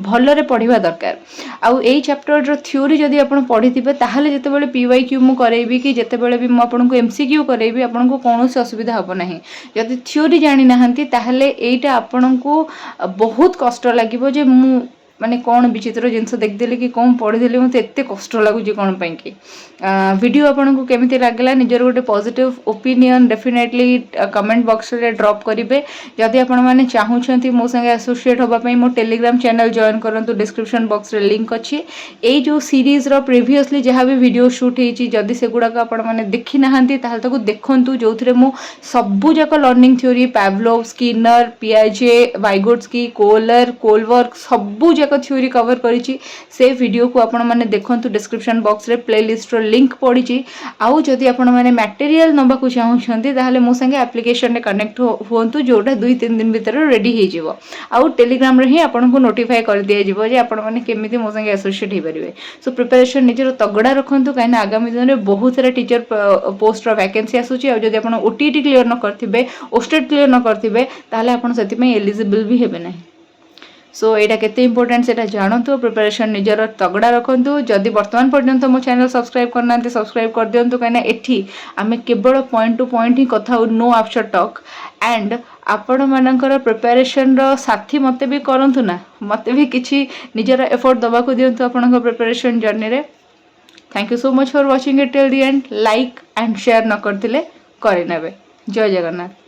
भलरे पढ़िबा दरकार आउ एई चैप्टर रो थ्योरी जदी आपण पढ़िथिबे ताहाले जेतेबेले पीवाईक्यू मु करेबी कि जेतेबेले भी मु आपण को एमसीक्यू करेबी आपण को कोनोसी असुविधा हबो नाही जदी थ्योरी जानि नाहंती ताहाले एईटा आपण को बहुत कष्ट लागिबो जे मु माने कौन विचित्र जिनस देखदेली कि कौन पढ़ीदेली मत एत कष्ट लगुच कौन कि वीडियो आपन को केमिति लागला निजर गोटे positive opinion definitely comment box रे ड्रॉप करिवे जदि आपण माने चाहूछंती मो संगे एसोसिएट होबा पई मो टेलीग्राम चैनल जॉइन करंतु डिस्क्रिप्शन बॉक्स रे लिंक अछि एई जो सीरीज रो प्रीवियसली जहाँ भी वीडियो शूट हेची जदि सेगुडा को आपण माने देखि नाहंती ताहाल ताकू देखंतु जोथरे मो सबु जाक लर्निंग थ्योरी पैवलोव स्किनर पियाजे वाइगोट्स्की कोहलर कोलवर्क सबु जाक थ्योरी कवर करिछि से वीडियो को आपण माने देखंतु डिस्क्रिप्शन बॉक्स रे प्लेलिस्ट रो लिंक पड़िछि आउ जदि आपण माने मटेरियल नबा को चाहउछंती ताहाले मो संगे एप्लीकेशन रे कनेक्ट होंतु जोटा 2-3 दिन भीतर रेडी हे जिवो आउ टेलीग्राम रे ही आपण को नोटिफाई कर दिया जिवो जे आपण माने केमिति मो संगे एसोसिएट हे परिबे सो प्रिपरेशन निजर तगड़ा रखंतु काइना आगामी दिन रे बहुत सारा टीचर पोस्ट रो वैकेंसी आसुछि आ जदि आपण ओटीटी क्लियर न करथिबे ओस्टेट क्लियर न करथिबे ताहाले आपण सेति में एलिजिबल भी हेबे नाही सो यहाँ केते इंपोर्टेंट से जानतु प्रिपरेशन निजर तगड़ा रखु जदि वर्तमान पर्यंत मो चैनल सब्सक्राइब करना सब्सक्राइब कर दिंतु कहीं एठी आमे केवल पॉइंट टू पॉइंट ही कथा नो आफ्टर टॉक एंड आपण मानकर प्रिपरेशन रो साथी मते भी करंतु ना मते भी किछि निजर एफर्ट दबा को दिंतु आपण प्रिपरेशन जर्नी रे thank you so much for watching it till the end like and share न करथिले करि नेबे जय जगन्नाथ।